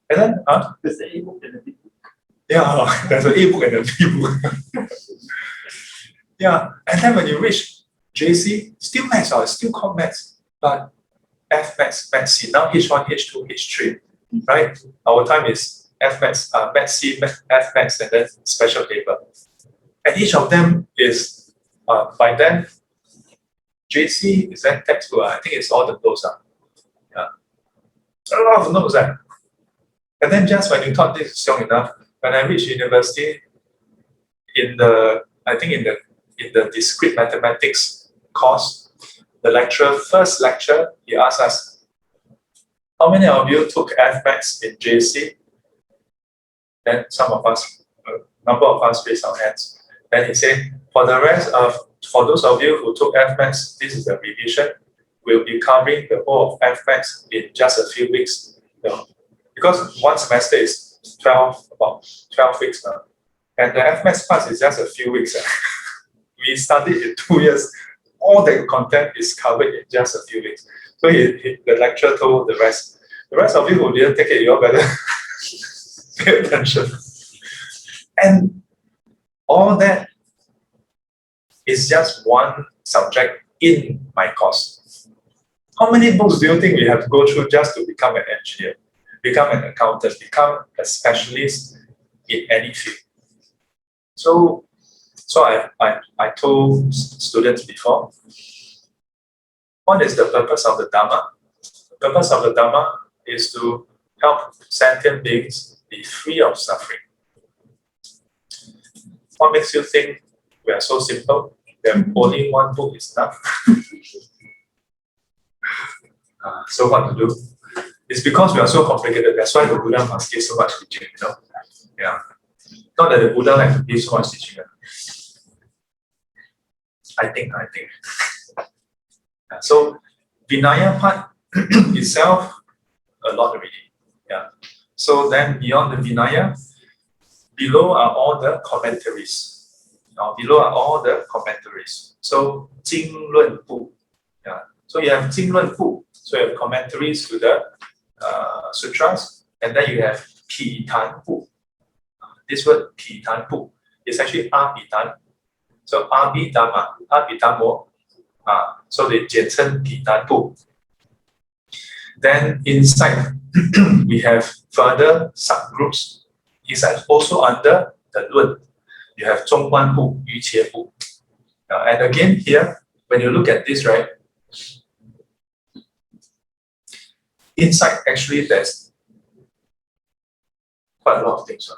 And then, There's the A-book and the B-book. Yeah, there's an A book and a B book. And then when you reach JC, still maths, still called maths, but F maths, maths C, now H1, H2, H3, right? Our time is F maths, maths C, F maths, and then special paper. And each of them is, by then, JC is that textbook? I think it's all the notes. Yeah. A lot of notes. And then just when you thought this is strong enough, when I reached university, I think in the discrete mathematics course, the first lecture, he asked us, how many of you took F-Maths in JC? Then number of us raised our hands. Then he said, for those of you who took F-Maths, this is the revision. We'll be covering the whole of F-Maths in just a few weeks. Because one semester is about 12 weeks now. And the F-Maths class is just a few weeks. We studied in 2 years. All the content is covered in just a few weeks. So the lecturer told the rest of you who didn't take it, you all better pay attention. And all that is just one subject in my course. How many books do you think we have to go through just to become an engineer, become an accountant, become a specialist in any field? So I told students before, what is the purpose of the Dharma? The purpose of the Dharma is to help sentient beings be free of suffering. What makes you think we are so simple that only one book is enough? So what to do? It's because we are so complicated. That's why the Buddha must give so much teaching. Yeah. Not that the Buddha like to give so much teaching. I think. So Vinaya part itself, a lot already. Yeah. So then beyond the Vinaya, below are all the commentaries. Below are all the commentaries. So Jing Lun Bu. Yeah. So you have Jing Lun Bu. So you have commentaries to the sutras, and then you have Pi Tan Bu. This word Pi Tan Bu is actually Abitan. So Abhidhamma, Abhidhammo. So they 简称 Pi Tan Bu. Then inside we have further subgroups. It's also under the Lun. You have 中观部, 瑜伽部. And again here, when you look at this, right, inside actually there's quite a lot of things.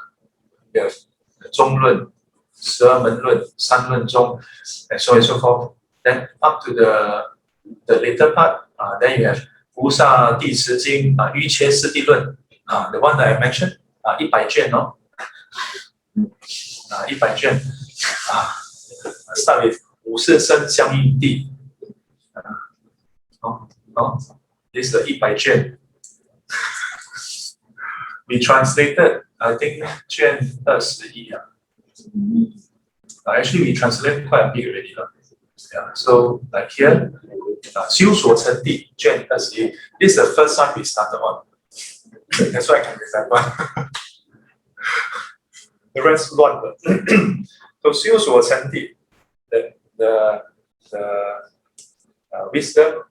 You have the 中论, 十二门论, 三论宗, and so on and so forth. Then up to the later part, then you have 菩萨第十经, 瑜伽师地论, the one that I mentioned, 100卷, no? 100卷, start with 五世生相应地, this is the 100卷. We translated, I think, 卷21. Actually, we translated quite a bit already. Yeah. So, like here, 修所成地, 卷21. This is the first one we started on. That's why I can remember. The rest one. So 修所成地, the wisdom,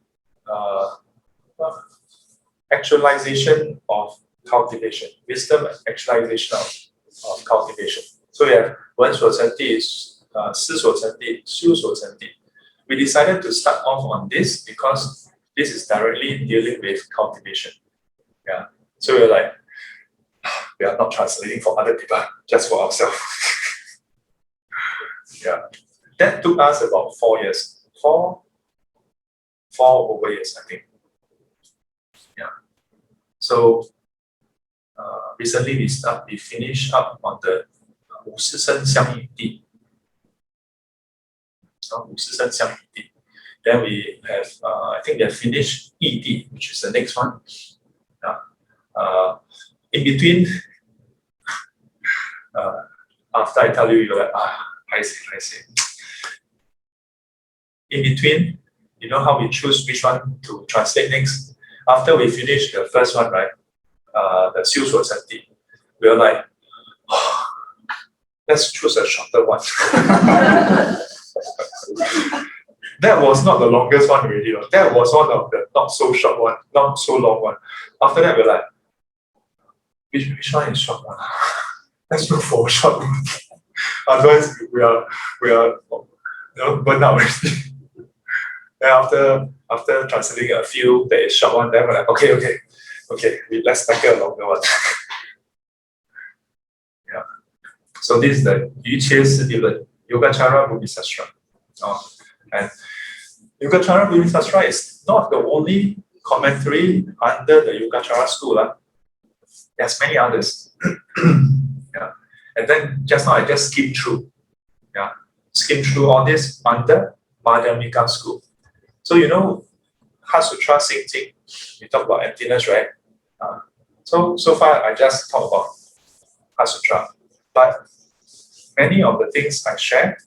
actualization of cultivation. Wisdom actualization of cultivation. So we have 闻所成地, 思所成地, 修所成地. We decided to start off on this because this is directly dealing with cultivation. Yeah. So we're like, we are not translating for other people, just for ourselves. Yeah. That took us about 4 years. Four over years, I think. Yeah. So recently we finished up on the 五世生相应地. 五世生相应地. Then we have, I think we have finished 义地, which is the next one. In between, after I tell you, you're like, I see. In between, you know how we choose which one to translate next? After we finish the first one, right? The 修所成地, we are like, let's choose a shorter one. That was not the longest one already. That was one of the not so short one, not so long one. After that, we're like, which one is short one? Let's look for a short one. Otherwise, we are burned out already. Then after translating a few that is short one, then we're like, okay, let's tackle a longer one. Yeah. So this is the 瑜伽师地论 Yogacara Bodhisastra. And Yogacara Bodhisastra is not the only commentary under the Yogacara school. There's many others. Yeah. And then just now I just skimmed through. Yeah. Skim through all this under Madhyamika school. So you know, Heart Sutra, same thing. We talk about emptiness, right? So far I just talk about Heart Sutra, but many of the things I share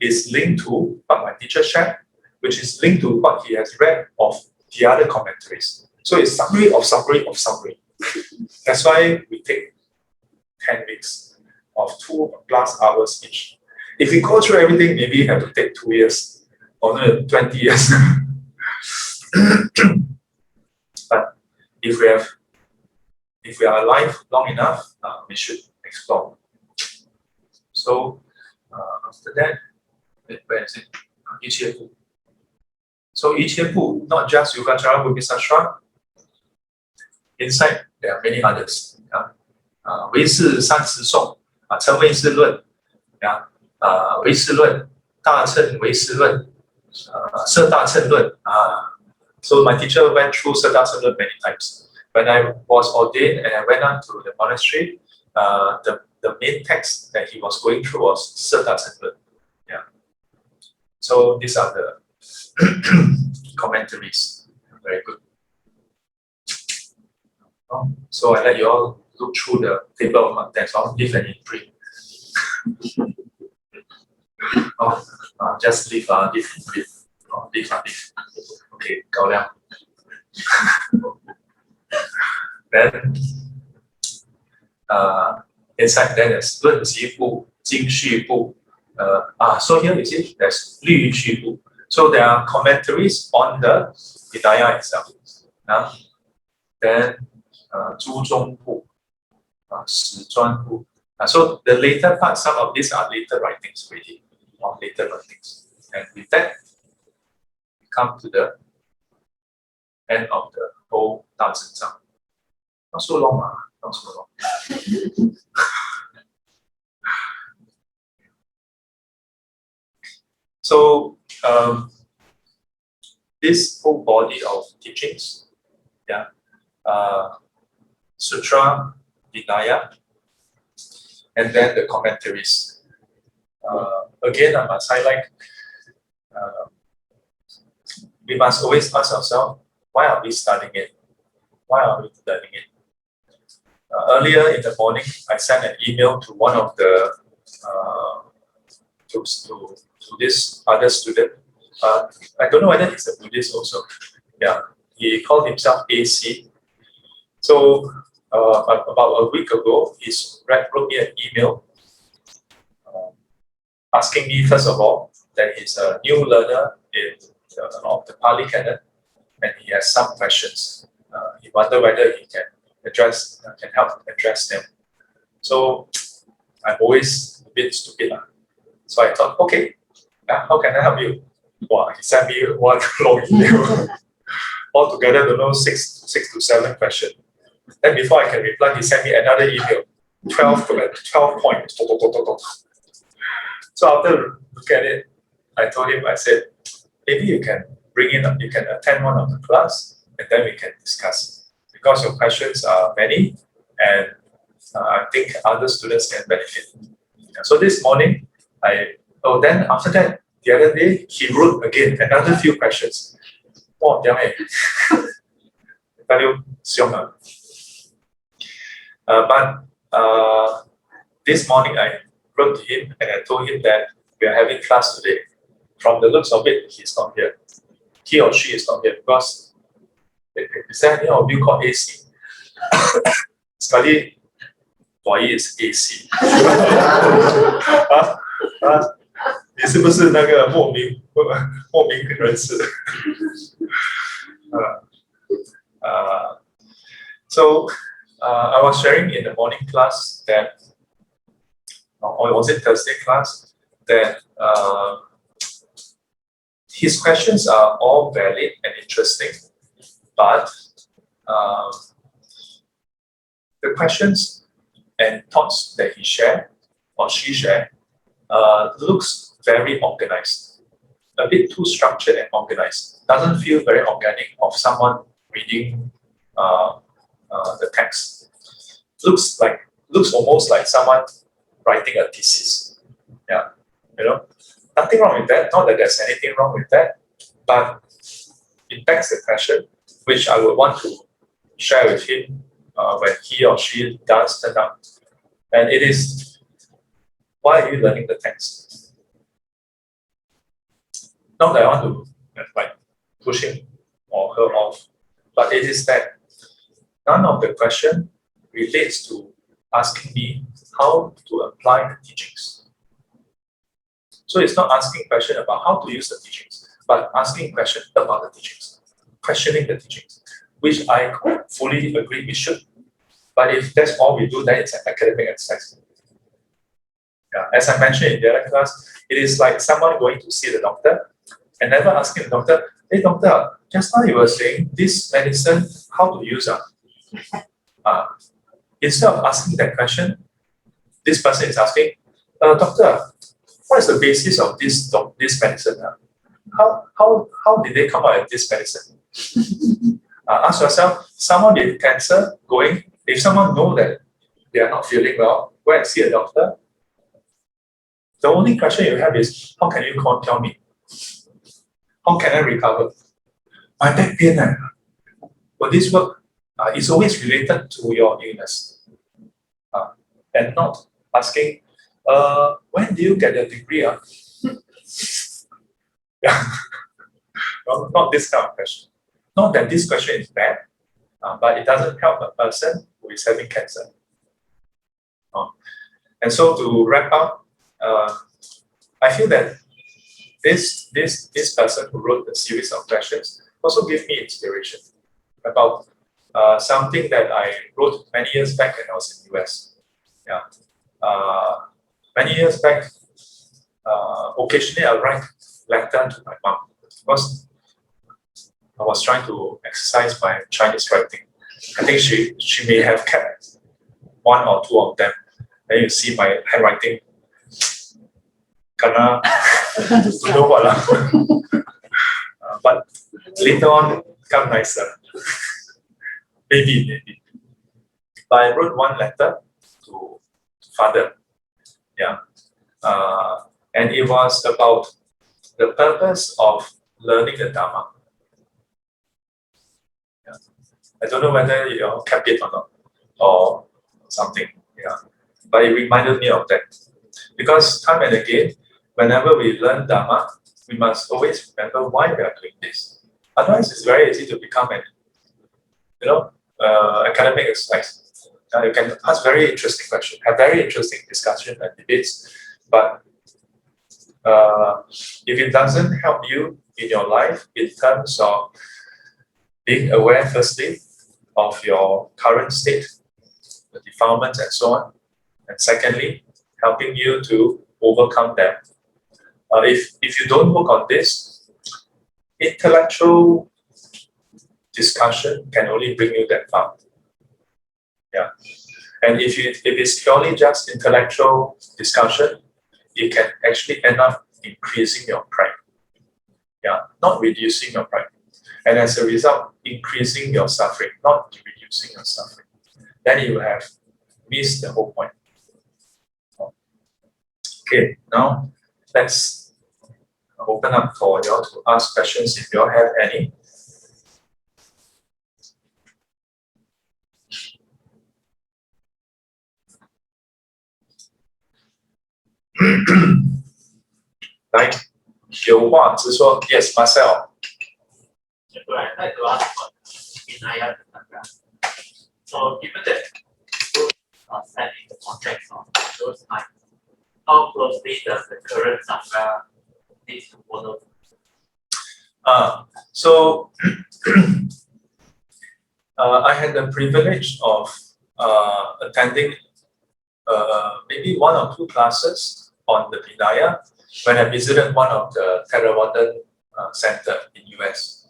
is linked to what my teacher shared, which is linked to what he has read of the other commentaries. So it's summary of summary of summary. That's why we take 10 weeks of 2+ hours each. If we go through everything, maybe you have to take 2 years or 20 years. But if we are alive long enough, we should explore. So after that, where is it? 一切部. So 一切部, not just Yogacara Bodhisastra. Inside there are many others. 唯识三十颂, 称唯识论, 唯识论, 大乘唯识论, 摄大乘论. So my teacher went through 摄大乘论 many times. When I was ordained and I went on to the monastery, the main text that he was going through was 摄大乘论. Yeah. So these are the commentaries. Very good. So I let you all look through the table of contents. I'll give an entry. Just leave leave. Okay, 高亮. Then inside then there's 论集部, 经序部. So here you see there's 律序部. So there are commentaries on the Hidayah itself. Then 注中部, 史专部. So the later part, some of these are later writings already, or later writings. And with that, we come to the end of the whole 大正章. Not so long, not so long. So this whole body of teachings, Sutra, Vinaya, and then the commentaries. Again, I must highlight, we must always ask ourselves, why are we studying it? Why are we learning it? Earlier in the morning, I sent an email to one of the to this other student. I don't know whether he's a Buddhist also. Yeah, he called himself AC. So about a week ago, he wrote me an email asking me, first of all, that he's a new learner of the Pali Canon, and he has some questions. He wondered whether he can help address them. So I'm always a bit stupid. So I thought, okay, how can I help you? Wow, he sent me one long email. Altogether, don't know, 6 to 7 questions. Then before I can reply, he sent me another email, 12 points. So after looking at it, I told him, I said, maybe you can you can attend one of the class, and then we can discuss. Because your questions are many, and I think other students can benefit. So this morning, then after that, the other day, he wrote again another few questions. Oh, damn it. But this morning I wrote to him and I told him that we are having class today. From the looks of it, he's not here. He or she is not here because is there any of you called AC? Sekali, why is AC? 你是不是那个莫名人士？So I was sharing in the morning class that, or was it Thursday class, that his questions are all valid and interesting, but the questions and thoughts that he shared or she shared looks very organized, a bit too structured and organized. Doesn't feel very organic of someone reading the text. Looks almost like someone writing a thesis. Yeah, nothing wrong with that. Not that there's anything wrong with that, but it begs the question, which I would want to share with him when he or she does turn up. And it is, why are you learning the text? Not that I want to push him or her off, but it is that none of the question relates to asking me how to apply the teachings. So it's not asking question about how to use the teachings, but asking question about the teachings, questioning the teachings, which I fully agree we should. But if that's all we do, then it's an academic exercise. Yeah, as I mentioned in the other class, it is like someone going to see the doctor and never asking the doctor, hey doctor, just now you were saying this medicine, how to use it? Instead of asking that question, this person is asking, doctor, what is the basis of this medicine? How did they come out with this medicine? Ask yourself, someone with cancer if someone knows that they are not feeling well, go and see a doctor. The only question you have is, how can you tell me? How can I recover? My back pain, will this work? It's always related to your illness. And not asking, when do you get your degree? Yeah. Well, not this kind of question. Not that this question is bad, but it doesn't help a person who is having cancer. And so to wrap up, I feel that this person who wrote the series of questions also gave me inspiration about something that I wrote many years back when I was in the US. Yeah. Many years back, occasionally I write letter to my mom because I was trying to exercise my Chinese writing. I think she may have kept one or two of them. Then you see my handwriting. Don't know what. But later on, become nicer. Maybe. But I wrote one letter to father. Yeah. And it was about the purpose of learning the Dharma. Yeah. I don't know whether you kept it or not, or something. Yeah. But it reminded me of that. Because time and again, whenever we learn Dharma, we must always remember why we are doing this. Otherwise, it's very easy to become an academic exercise. You can ask very interesting questions, have very interesting discussion and debates, but if it doesn't help you in your life in terms of being aware, firstly, of your current state, the defilements and so on, and secondly, helping you to overcome them. If you don't work on this, intellectual discussion can only bring you that far. Yeah. And if it's purely just intellectual discussion, it can actually end up increasing your pride. Yeah, not reducing your pride. And as a result, increasing your suffering, not reducing your suffering. Then you have missed the whole point. Okay, now let's open up for you all to ask questions if you all have any. Like, 有话直说 Yes, Marcel. I'd like to ask about Vinaya Tipitaka. So given that those are set in the context of those times, how closely does the current Sangha need to follow? So I had the privilege of attending maybe one or two classes on the Vinaya when I visited one of the Theravadan center in US.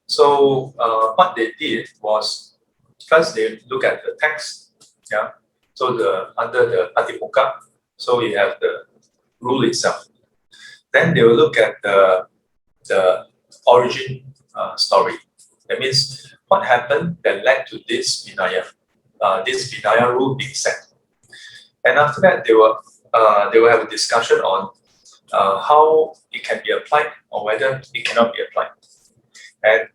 So what they did was first they look at the text, yeah. So under the Patipoka, so you have the rule itself. Then they will look at the origin story. That means what happened that led to this Vinaya rule being set. And after that, they will have a discussion on how it can be applied or whether it cannot be applied. And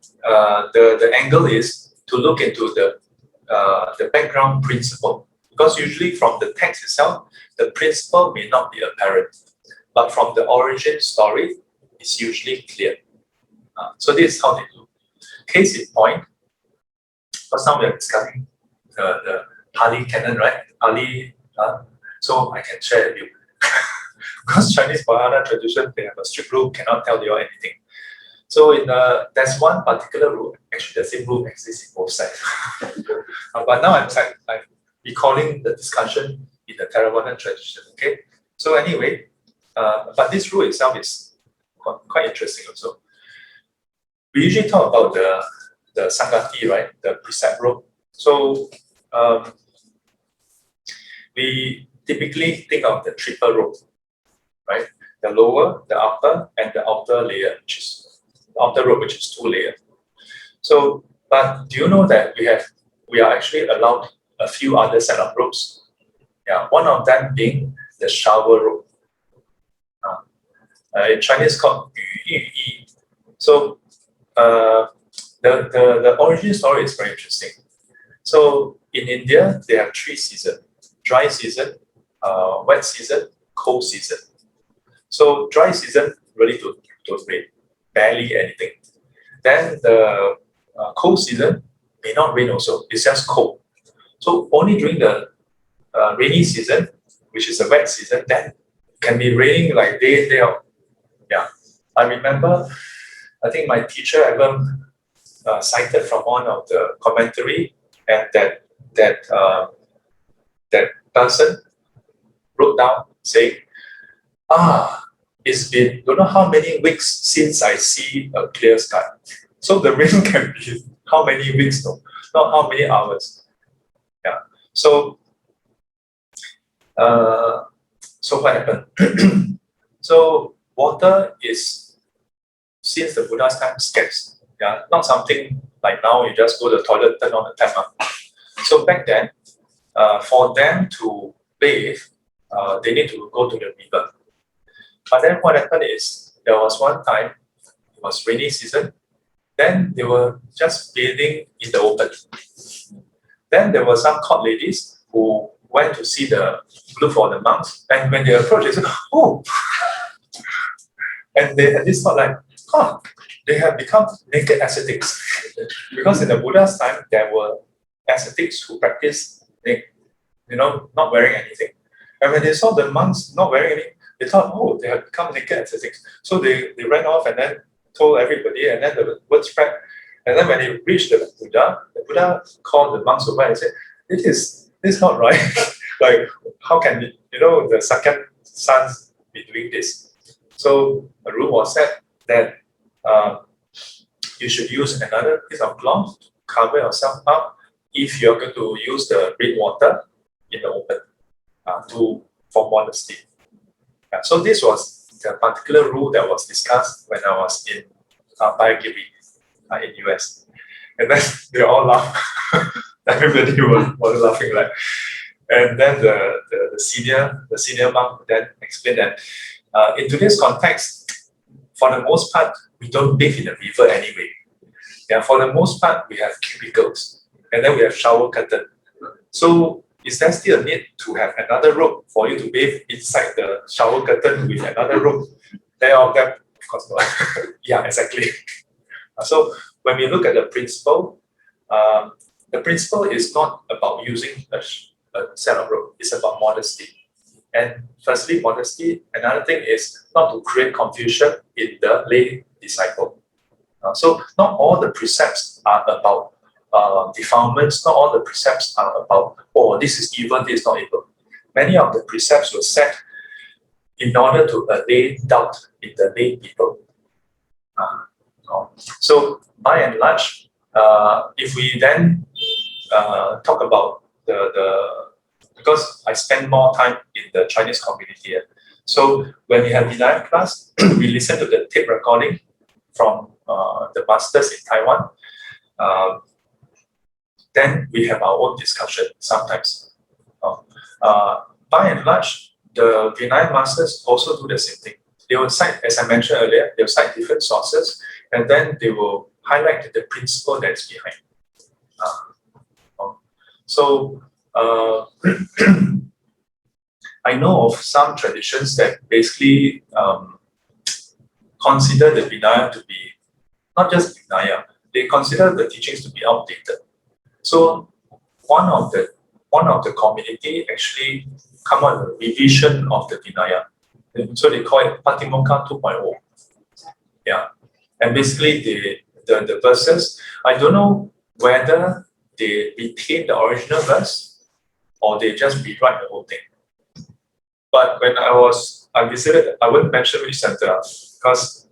the angle is to look into the background principle, because usually from the text itself, the principle may not be apparent, but from the origin story, it's usually clear. So this is how they do. Case in point, first time we are discussing the Pali canon, right? Pali, so I can share with you. Because Chinese Bahana tradition, they have a strict rule, cannot tell you anything. So there's one particular rule, actually the same rule exists in both sides. But now I'm recalling the discussion in the Theravada tradition, okay? So anyway, but this rule itself is quite interesting also. We usually talk about the Sangati, right? The precept rule. So we typically think of the triple rule, right? The lower, the upper, and the outer layer, which is the outer rope, which is 2 layers. So, but do you know that we are actually allowed a few other set of ropes? Yeah, one of them being the shower rope. In Chinese called Yu Yi. So the origin story is very interesting. So in India, they have 3 seasons: dry season, wet season, cold season. So dry season really don't rain, barely anything. Then the cold season may not rain also, it's just cold. So only during the rainy season, which is the wet season, then can be raining like day in, day out. Yeah, I remember, I think my teacher ever cited from one of the commentary, and that person wrote down saying, it's been don't know how many weeks since I see a clear sky. So the rain can be how many weeks, no, not how many hours. Yeah. So so what happened? So water is, since the Buddha's time, scarce. Yeah, not something like now you just go to the toilet, turn on the tap. So back then, for them to bathe, they need to go to the river. But then what happened is, there was one time, it was rainy season, then they were just bathing in the open. Then there were some court ladies who went to look for the monks, and when they approached, they said, oh! And they had this thought like, they have become naked ascetics. Because in the Buddha's time, there were ascetics who practiced, not wearing anything. And when they saw the monks not wearing anything, they thought, oh, they have become naked ascetics. So they ran off and then told everybody, and then the word spread. And then when they reached the Buddha called the monks over and said, this is not right. Like, how can the second sons be doing this? So a rule was set that you should use another piece of cloth to cover yourself up if you're going to use the rainwater in the open for modesty. So this was the particular rule that was discussed when I was in Bayagiri in US. And then they all laughed. Everybody was laughing like. And then the senior monk then explained that in today's context, for the most part, we don't bathe in the river anyway. Yeah, for the most part, we have cubicles, and then we have shower curtain. So is there still a need to have another rope for you to bathe inside the shower curtain with another rope? Of course not. Yeah, exactly. So when we look at the principle is not about using a set of rope. It's about modesty. And firstly, modesty. Another thing is not to create confusion in the lay disciple. So not all the precepts are about defilements. Not all the precepts are about, oh, this is evil, this is not evil. Many of the precepts were set in order to allay doubt in the lay people. So by and large, if we then talk about the because I spend more time in the Chinese community. So when we have denial class, we listen to the tape recording from the masters in Taiwan. Then we have our own discussion sometimes. By and large, the denial masters also do the same thing. They will cite, as I mentioned earlier, they'll cite different sources, and then they will highlight the principle that's behind. I know of some traditions that basically consider the Vinaya to be not just Vinaya, they consider the teachings to be outdated. So one of the community actually come up with a revision of the Vinaya. So they call it Patimokkha 2.0. Yeah. And basically the verses, I don't know whether they retain the original verse or they just rewrite the whole thing. But when I visited, I wouldn't mention which center because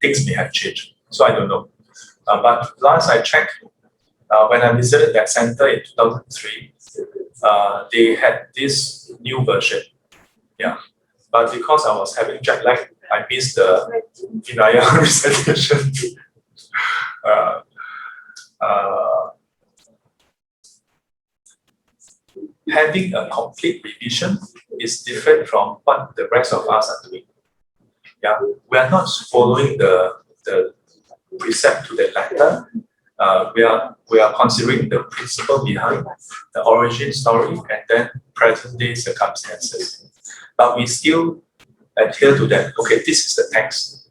things may have changed. So I don't know. But last I checked, when I visited that center in 2003, they had this new version. Yeah. But because I was having jet lag, I missed the Vinaya recitation. Having a complete revision is different from what the rest of us are doing. Yeah, we are not following the precept to the letter. We are considering the principle behind the origin story and then present day circumstances. But we still adhere to that. Okay, this is the text.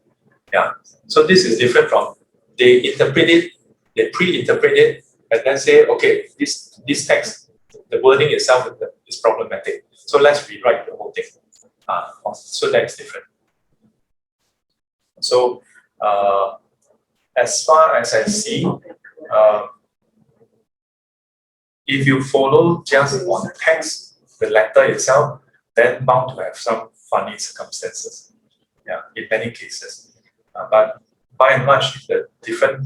Yeah. So this is different from they interpret it, they pre-interpret it, and then say, okay, this text, the wording itself is problematic. So let's rewrite the whole thing. So that's different. So as far as I see, if you follow just one text, the letter itself, then bound to have some funny circumstances. Yeah, in many cases. But by and large, the different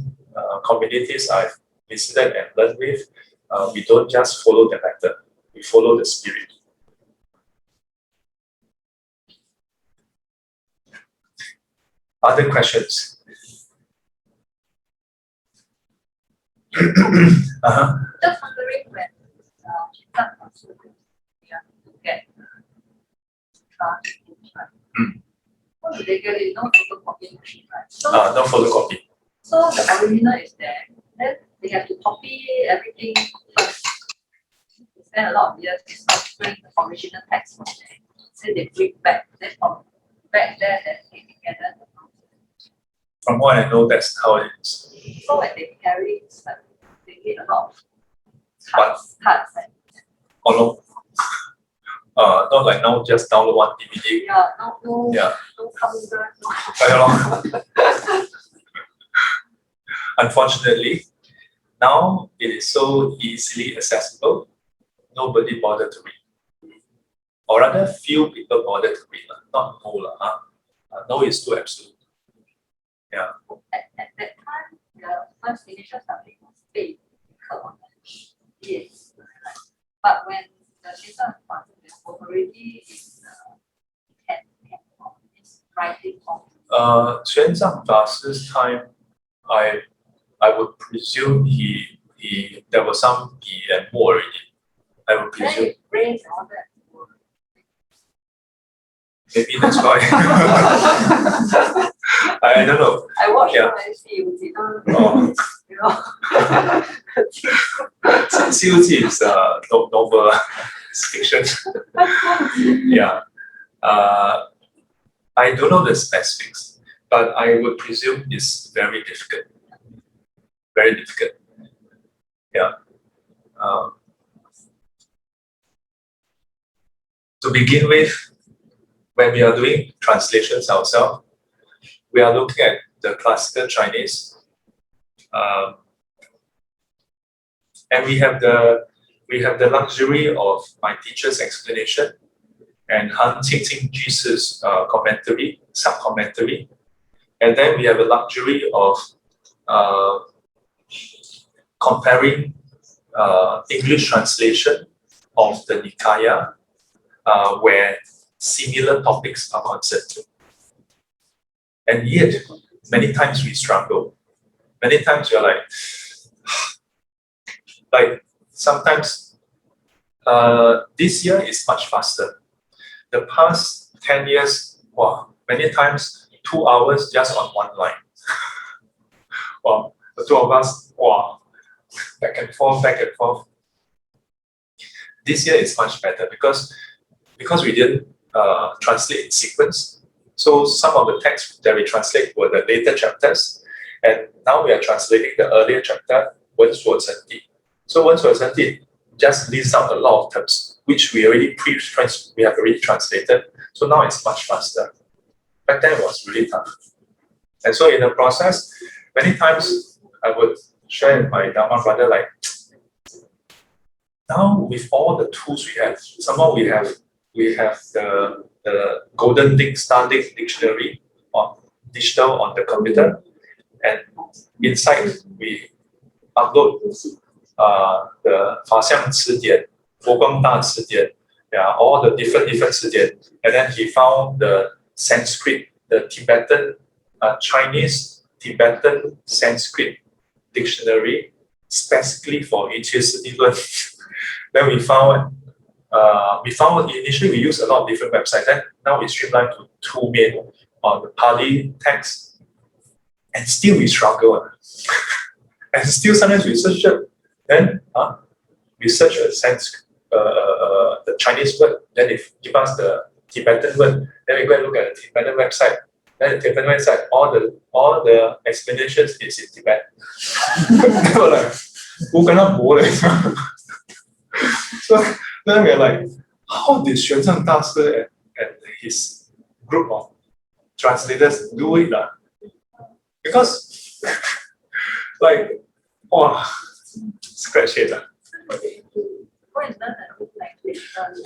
communities I've visited and learned with, we don't just follow the letter, we follow the spirit. Other questions? Just wondering when get how do they get it? No photocopy machine, right? So, no photocopy. So the original is there. Then they have to copy everything first. They spend a lot of years discovering the original text from there. So they bring back then from back there that they together. From what I know, that's how it is. So when they carry it, like, they need a lot of cuts and no. Not like now, just download one DVD. yeah, no computer, no. Unfortunately, now it is so easily accessible, nobody bothered to read. Or rather, few people bothered to read, not no. No is too absolute. Yeah. At that time, the first initial subject was paid. Yes. But when the system was already is writing form. Xuan Zhang Da's time, I would presume there was some Yi and Mo already. I would presume. Brains and all that. Maybe that's why. I don't know. I watched Yeah. CUT. Oh. You know. CUT is novel, it's fiction. Yeah. I don't know the specifics, but I would presume it's very difficult. Very difficult. Yeah. To begin with, when we are doing translations ourselves, we are looking at the classical Chinese, and we have the luxury of my teacher's explanation and Han Qingqing Ji's commentary, sub-commentary. And then we have a luxury of comparing English translation of the Nikaya where similar topics are concerned. And yet, many times we struggle. Many times you're like sometimes this year is much faster. The past 10 years, wow, many times 2 hours just on one line. Wow, the two of us, wow, back and forth, back and forth. This year is much better because we didn't translate in sequence. So some of the texts that we translate were the later chapters, and now we are translating the earlier chapter, 文所成地. So 文所成地 just lists out a lot of terms which we have already translated. So now it's much faster. Back then it was really tough. And so in the process, many times I would share with my Dharma brother, like, now with all the tools we have, somehow we have the Golden Starlink dictionary on digital on the computer, and inside we upload the 法相词典, 佛光大词典, yeah, all the different 词典, and then he found the Sanskrit, the Tibetan, Chinese Tibetan Sanskrit dictionary specifically for 一切四谛论. Then we found initially we used a lot of different websites. Then now we streamlined to 2 main on the Pali text, and still we struggle. And still sometimes we search it, then we search a Sanskrit, the Chinese word, then they give us the Tibetan word, then we go and look at the Tibetan website. Then the Tibetan website, all the explanations is in Tibet. They were like, who cannot go there? So then we're like, how did Xuan Zheng Dashi and his group of translators do it? Because, like, wow, scratch it.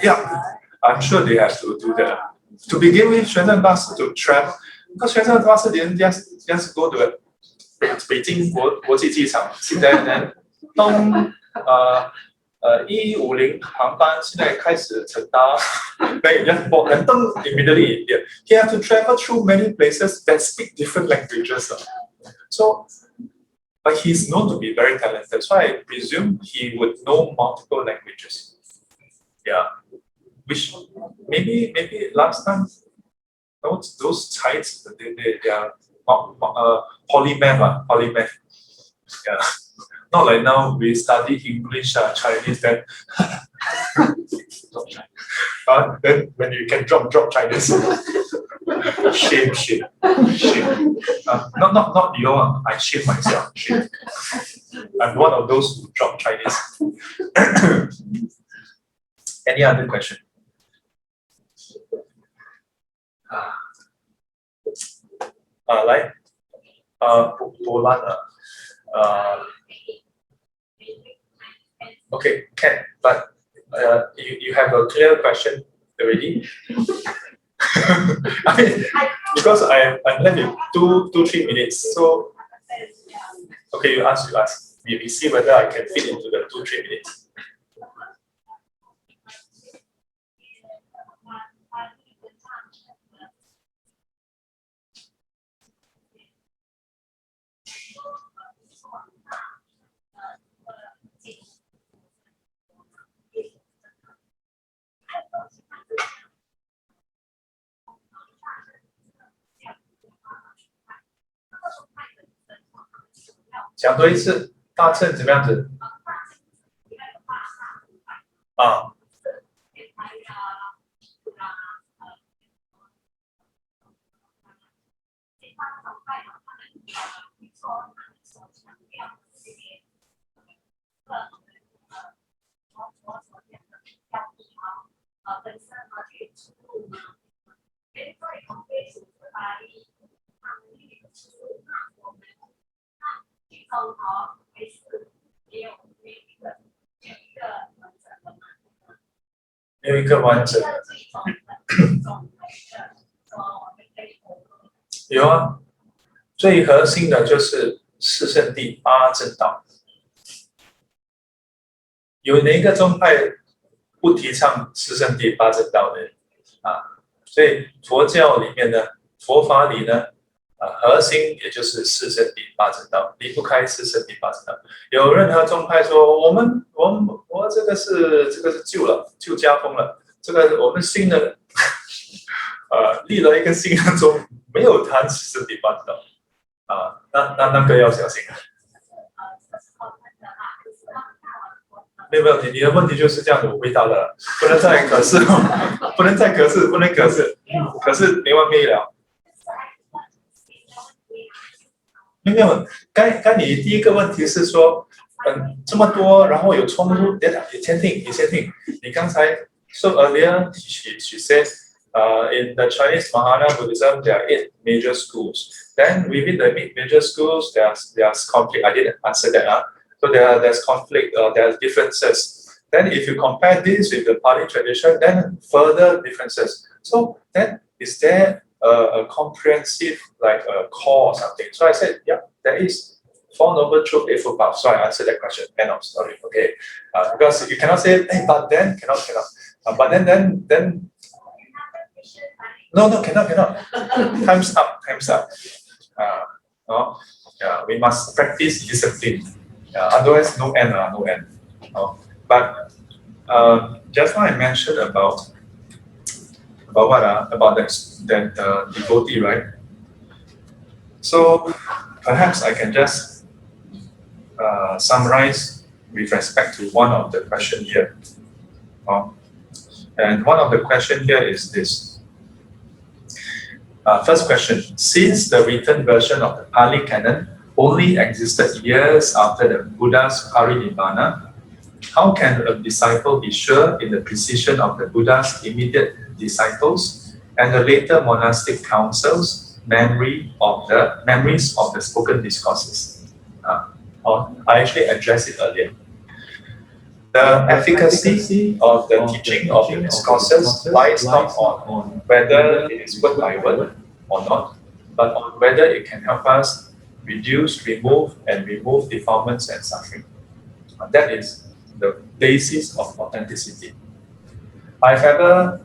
Yeah, I'm sure they have to do that. To begin with, Xuan Zheng Dashi to travel, because Xuan Zheng Dashi didn't just go to Beijing 国际机场 sit there and then 150航班现在开始乘搭 then you just board and immediately India. He had to travel through many places that speak different languages. So, but he's known to be very talented, so I presume he would know multiple languages. Yeah, which maybe last time those Chinese they are polymath. Yeah. Not like now we study English, Chinese, then then when you can drop Chinese, shame. Not you know, I shame myself. Shame. I'm one of those who drop Chinese. Any other question? Like Poland. Okay, can, but you have a clear question already? I mean, because I'm left with 2-3 minutes, so okay, you ask. We see whether I can fit into the 2-3 minutes.讲多一次，大乘怎么样子？没有一个完整。有啊，最核心的就是四圣谛八正道。有哪一个宗派不提倡四圣谛八正道的啊？所以佛教里面呢，佛法里呢，核心也就是四圣谛八正道，离不开四圣谛八正道。有任何宗派说我这个是旧了，旧家风了，这个我们新的立了一个新的宗，没有谈四圣谛八正道啊，那个要小心啊。没有，你的问题就是这样子，我回答了，不能再可是，不能再可是，不能可是，可是没完没了。没有，刚你第一个问题是说，这么多，然后有冲突，你先听，你刚才 so earlier she said, in the Chinese Mahayana Buddhism there are 8 major schools. Then within the 8 major schools there's conflict. I didn't answer that. So there's conflict, there's differences. Then if you compare this with the Pali tradition, then further differences. So then is there a comprehensive like a core or something? So I said, yeah, there is. Four Noble Truth, Eightfold Path. So I answered that question. End of story. Okay, because you cannot say, hey, but then cannot. But then. No, cannot. Time's up. No, yeah, we must practice discipline. Otherwise, no end. But just now I mentioned about what? About that devotee, right? So perhaps I can just summarize with respect to one of the question here. And one of the question here is this. First question: since the written version of the Pali Canon only existed years after the Buddha's parinibbana, how can a disciple be sure in the precision of the Buddha's immediate disciples and the later monastic councils' memories of the spoken discourses? I actually addressed it earlier. The efficacy of the teaching of the discourses lies not on whether it is word by word or not, but on whether it can help us reduce, remove defilements and suffering. That is the basis of authenticity. I've ever.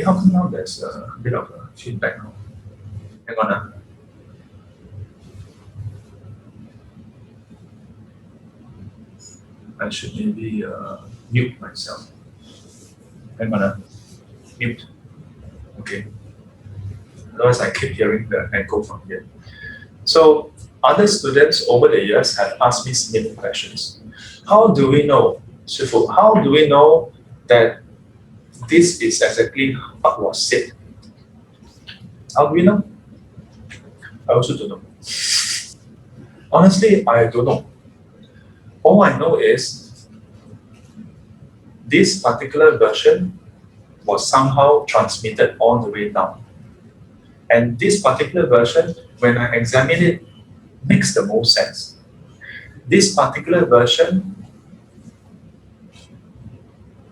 How come now there's a bit of a feedback now? Hang on. I should maybe mute myself. Hang on. Mute. Okay. Otherwise, I keep hearing the echo from here. So, other students over the years have asked me similar questions. How do we know, Shifu, how do we know that this is exactly what was said? How do we know? I also don't know. Honestly, I don't know. All I know is this particular version was somehow transmitted all the way down. And this particular version, when I examine it, makes the most sense. This particular version,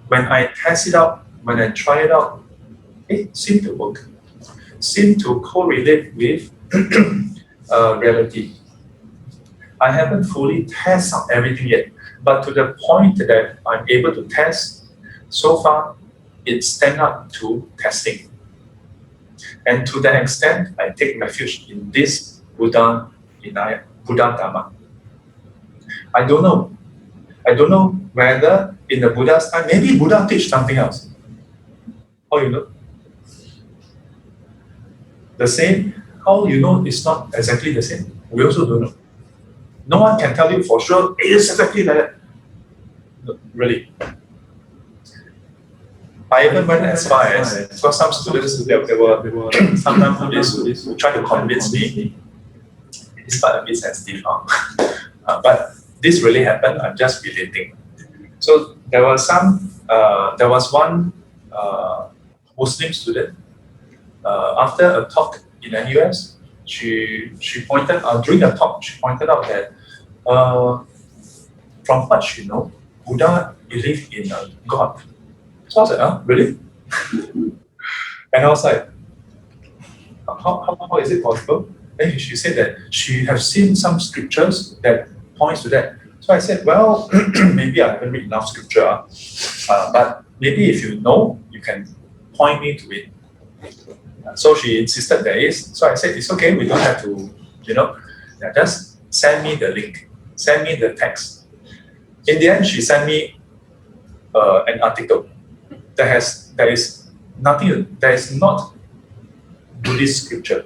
when I test it out, when I try it out, it seemed to work. Seemed to correlate with reality. I haven't fully tested out everything yet, but to the point that I'm able to test, so far, it stands up to testing. And to that extent, I take refuge in this Buddha Dharma. I don't know whether in the Buddha's time, maybe Buddha teach something else. How you know? The same, how you know it's not exactly the same? We also don't know. No one can tell you for sure it is exactly like that. No, really. I even went as far as, because some students, there were sometimes Buddhists who try to convince me, it's part a bit sensitive, but this really happened, I'm just relating. So there was one Muslim student, after a talk in NUS, she pointed out, during the talk, she pointed out that from what she knows, Buddha believed in God. So I was like, really? And I was like, how is it possible? Then she said that she has seen some scriptures that points to that. So I said, well, maybe I haven't read enough scripture, but maybe if you know, you can point me to it. So she insisted there is. So I said, it's okay, we don't have to, just send me the link, send me the text. In the end, she sent me an article there is not Buddhist scripture.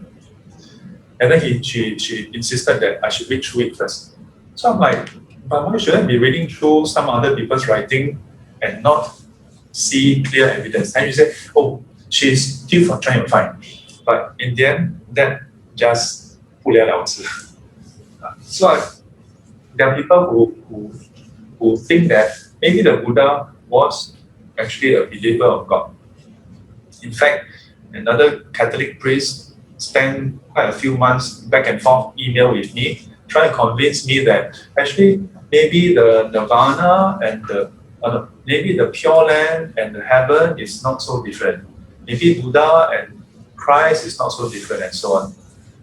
And then she insisted that I should read through it first. So I'm like, but why should I be reading through some other people's writing and not see clear evidence? And she said, oh, she's still trying to find. But in the end, that just 不了了之. So there are people who think that maybe the Buddha was actually a believer of God. In fact, another Catholic priest spent quite a few months back and forth email with me, trying to convince me that actually maybe the nirvana and maybe the pure land and the heaven is not so different. Maybe Buddha and Christ is not so different, and so on.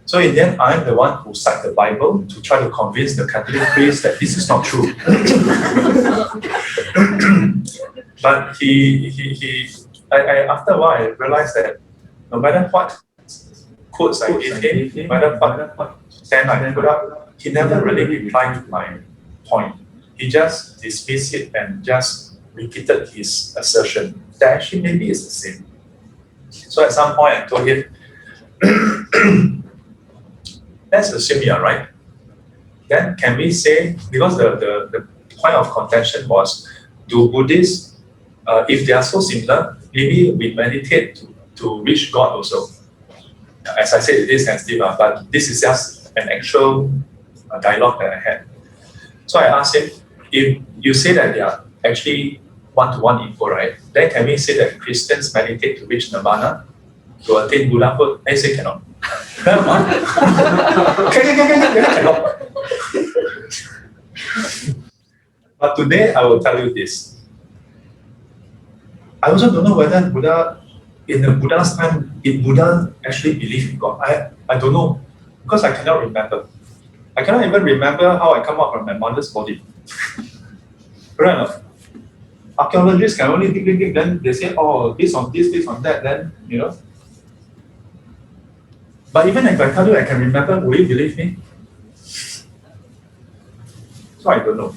So in the end, I'm the one who cited the Bible to try to convince the Catholic priest that this is not true. But after a while, I realized that no matter what quotes I gave him, no matter what stand I put up, he never really replied to my point. He just dismissed it and just repeated his assertion that actually maybe it's the same. So at some point I told him, let's assume you are right. Then can we say, because the point of contention was, do Buddhists, if they are so similar, maybe we meditate to reach God also. As I said, it is sensitive, but this is just an actual dialogue that I had. So I asked him, if you say that they are actually one-to-one equal, right? Then can we say that Christians meditate to reach nirvana, to attain Buddhahood? I say cannot. Cannot. But today I will tell you this. I also don't know whether Buddha, in the Buddha's time, did Buddha actually believe in God? I don't know, because I cannot remember. I cannot even remember how I come out from my mother's body. Correct enough? Archaeologists can only dig, then they say, oh, this on this, this on that, then, But even if I tell you I can remember, will you believe me? So I don't know.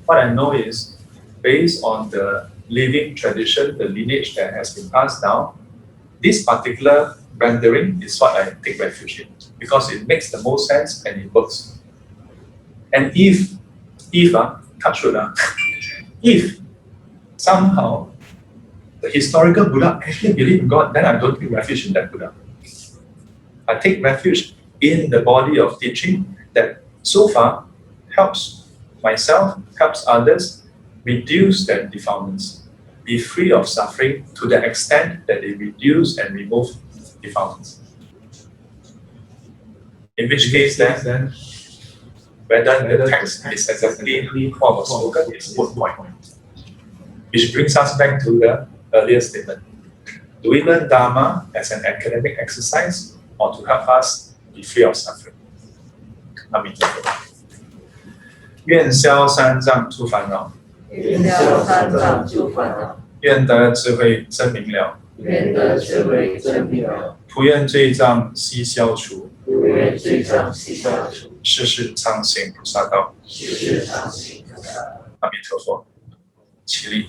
What I know is, based on the living tradition, the lineage that has been passed down, this particular rendering is what I take refuge in, because it makes the most sense and it works. And if somehow the historical Buddha actually believed in God, then I don't take refuge in that Buddha. I take refuge in the body of teaching that so far helps myself, helps others reduce their defilements, be free of suffering to the extent that they reduce and remove defilements. In which case then, whether the text is exactly what was spoken is moot point. Which brings us back to the earlier statement. Do we learn Dharma as an academic exercise or to help us be free of suffering? 阿弥陀佛。愿消三障诸烦恼，愿消三障诸烦恼，愿得智慧真明了，愿得智慧真明了，普愿罪障悉消除，普愿罪障悉消除，世世常行菩萨道。世世常行菩萨道。阿弥陀佛，起立。